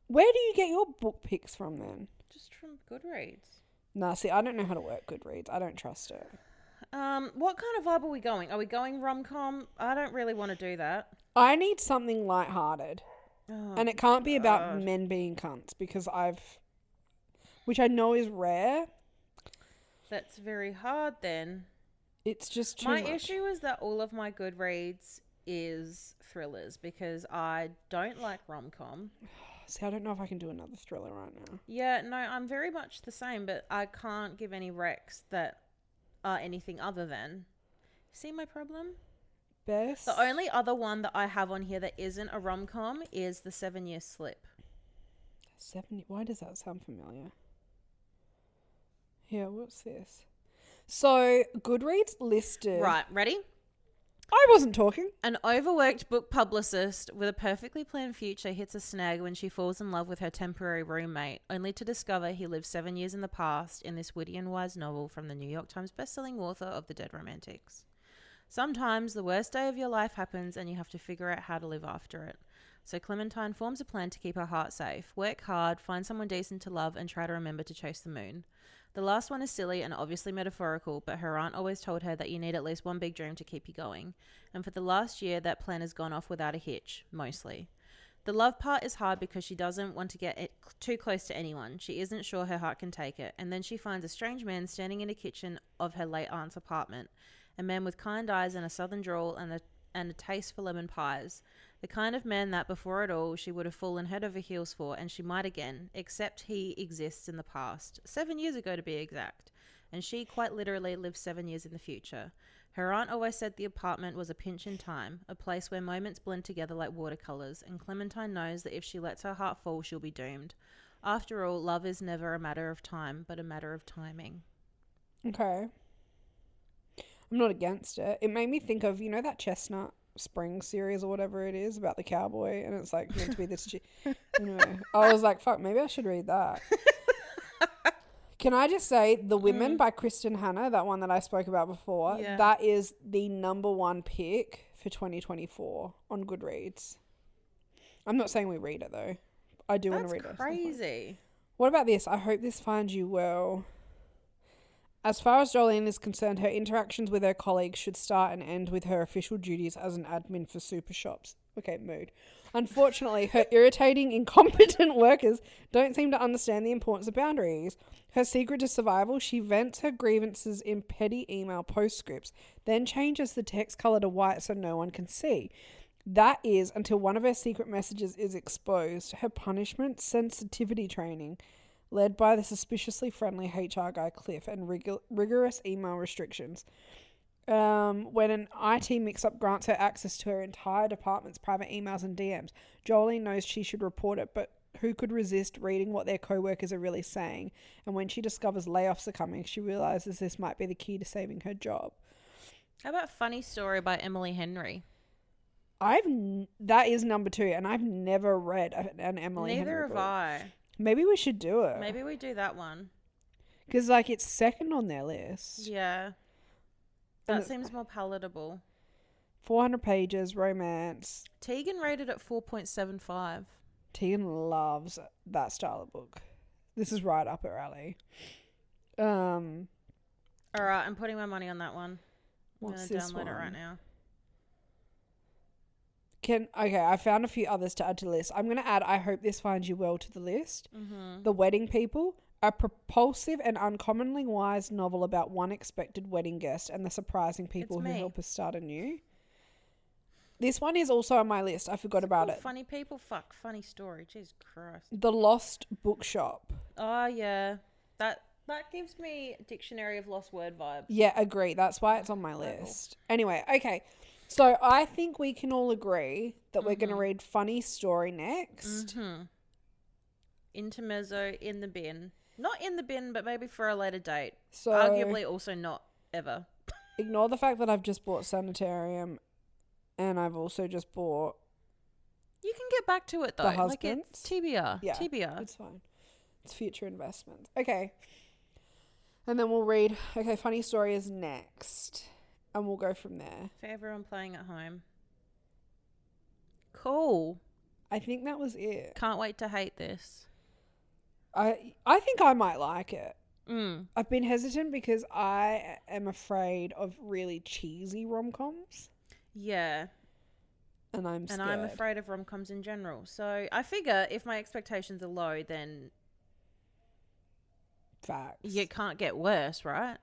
Where do you get your book picks from then? Just from Goodreads. Nah, see, I don't know how to work Goodreads. I don't trust it. What kind of vibe are we going? Are we going rom-com? I don't really want to do that. I need something lighthearted. Oh, And it can't be about God. men being cunts because which I know is rare. That's very hard then. It's just too My much. issue is that all of my Goodreads is thrillers because I don't like rom-com. See, I don't know if I can do another thriller right now. Yeah, no, I'm very much the same, but I can't give any recs that are anything other than. See my problem? Best. The only other one that I have on here that isn't a rom-com is The 7-Year Slip. 70. Why does that sound familiar? Yeah, what's this? So, Goodreads listed. Right, ready? I wasn't talking. An overworked book publicist with a perfectly planned future hits a snag when she falls in love with her temporary roommate, only to discover he lives 7 years in the past in this witty and wise novel from the New York Times bestselling author of The Dead Romantics. Sometimes the worst day of your life happens and you have to figure out how to live after it. So Clementine forms a plan to keep her heart safe, work hard, find someone decent to love, and try to remember to chase the moon. The last one is silly and obviously metaphorical, but her aunt always told her that you need at least one big dream to keep you going. And for the last year, that plan has gone off without a hitch, mostly. The love part is hard because she doesn't want to get too close to anyone. She isn't sure her heart can take it. And then she finds a strange man standing in the kitchen of her late aunt's apartment. A man with kind eyes and a southern drawl and a taste for lemon pies. The kind of man that, before it all, she would have fallen head over heels for, and she might again, except he exists in the past, 7 years ago to be exact, and she quite literally lives 7 years in the future. Her aunt always said the apartment was a pinch in time, a place where moments blend together like watercolours, and Clementine knows that if she lets her heart fall, she'll be doomed. After all, love is never a matter of time, but a matter of timing. Okay. I'm not against it. It made me think of, that Chestnut Spring series or whatever it is about the cowboy, and it's like meant to be this anyway, I was like, fuck, maybe I should read that. Can I just say The Women by Kristen Hanna, that one that I spoke about before, that is the #1 pick for 2024 on Goodreads. I'm not saying we read it though. I do want to read it. That's crazy. What about this? I hope this finds you well. As far as Jolene is concerned, her interactions with her colleagues should start and end with her official duties as an admin for super shops. Okay, mood. Unfortunately, her irritating, incompetent workers don't seem to understand the importance of boundaries. Her secret to survival, she vents her grievances in petty email postscripts, then changes the text color to white so no one can see. That is until one of her secret messages is exposed. Her punishment, sensitivity training, led by the suspiciously friendly HR guy Cliff, and rigorous email restrictions. When an IT mix-up grants her access to her entire department's private emails and DMs, Jolene knows she should report it, but who could resist reading what their co-workers are really saying? And when she discovers layoffs are coming, she realizes this might be the key to saving her job. How about Funny Story by Emily Henry? That is #2, and I've never read an Emily Henry Neither book. have I. Maybe we should do it. Maybe we do that one. Because, it's second on their list. Yeah. That seems more palatable. 400 pages, romance. Tegan rated it 4.75. Tegan loves that style of book. This is right up her alley. All right, I'm putting my money on that one. I'm going to download it right now. I found a few others to add to the list. I'm going to add I Hope This Finds You Well to the list. Mm-hmm. The Wedding People, a propulsive and uncommonly wise novel about one expected wedding guest and the surprising people who help us start anew. This one is also on my list. I forgot about it. Funny People? Fuck, Funny Story. Jesus Christ. The Lost Bookshop. Oh, yeah. That gives me Dictionary of Lost Word vibes. Yeah, agree. That's why it's on my list. Anyway, okay. So I think we can all agree that we're going to read Funny Story next. Mm-hmm. Intermezzo in the bin. Not in the bin, but maybe for a later date. So arguably also not ever. Ignore the fact that I've just bought Sanitarium and I've also just bought... You can get back to it though. The Husbands. It's TBR. Yeah, TBR. it's fine. It's future investments. Okay. And then we'll read... Okay, Funny Story is next. And we'll go from there. For everyone playing at home. Cool. I think that was it. Can't wait to hate this. I think I might like it. I've been hesitant because I am afraid of really cheesy rom-coms. Yeah. And I'm scared. And I'm afraid of rom-coms in general. So I figure if my expectations are low, then Facts. you can't get worse, right?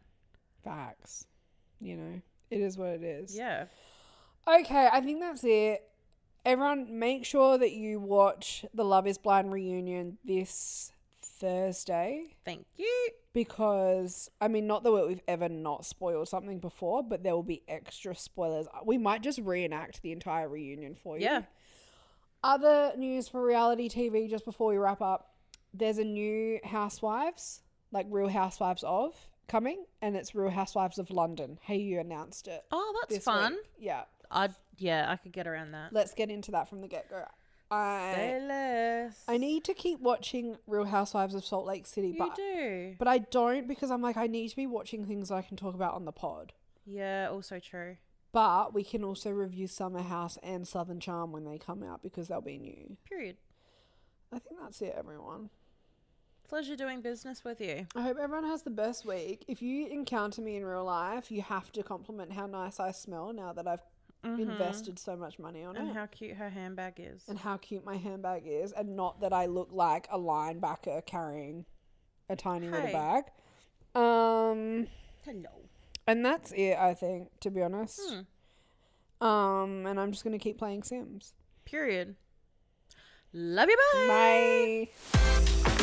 Facts. You know, it is what it is. Yeah. Okay, I think that's it. Everyone, make sure that you watch the Love is Blind reunion this Thursday. Thank you. Because, I mean, not that we've ever not spoiled something before, but there will be extra spoilers. We might just reenact the entire reunion for you. Yeah. Other news for reality TV, just before we wrap up, there's a new Housewives, like Real Housewives of, coming, and it's Real Housewives of London. Hey, you announced it. Oh, that's this fun. week. Yeah. I could get around that. Let's get into that from the get-go. Say less. I need to keep watching Real Housewives of Salt Lake City, You do. but I don't, because I'm like, I need to be watching things that I can talk about on the pod. Yeah, also true. But we can also review Summer House and Southern Charm when they come out, because they'll be new. Period. I think that's it, everyone. Pleasure doing business with you. I hope everyone has the best week. If you encounter me in real life, you have to compliment how nice I smell now that I've invested so much money on it. And how cute her handbag is. And how cute my handbag is. And not that I look like a linebacker carrying a tiny little bag. Hello. And that's it, I think, to be honest. And I'm just going to keep playing Sims. Period. Love you, bye. Bye.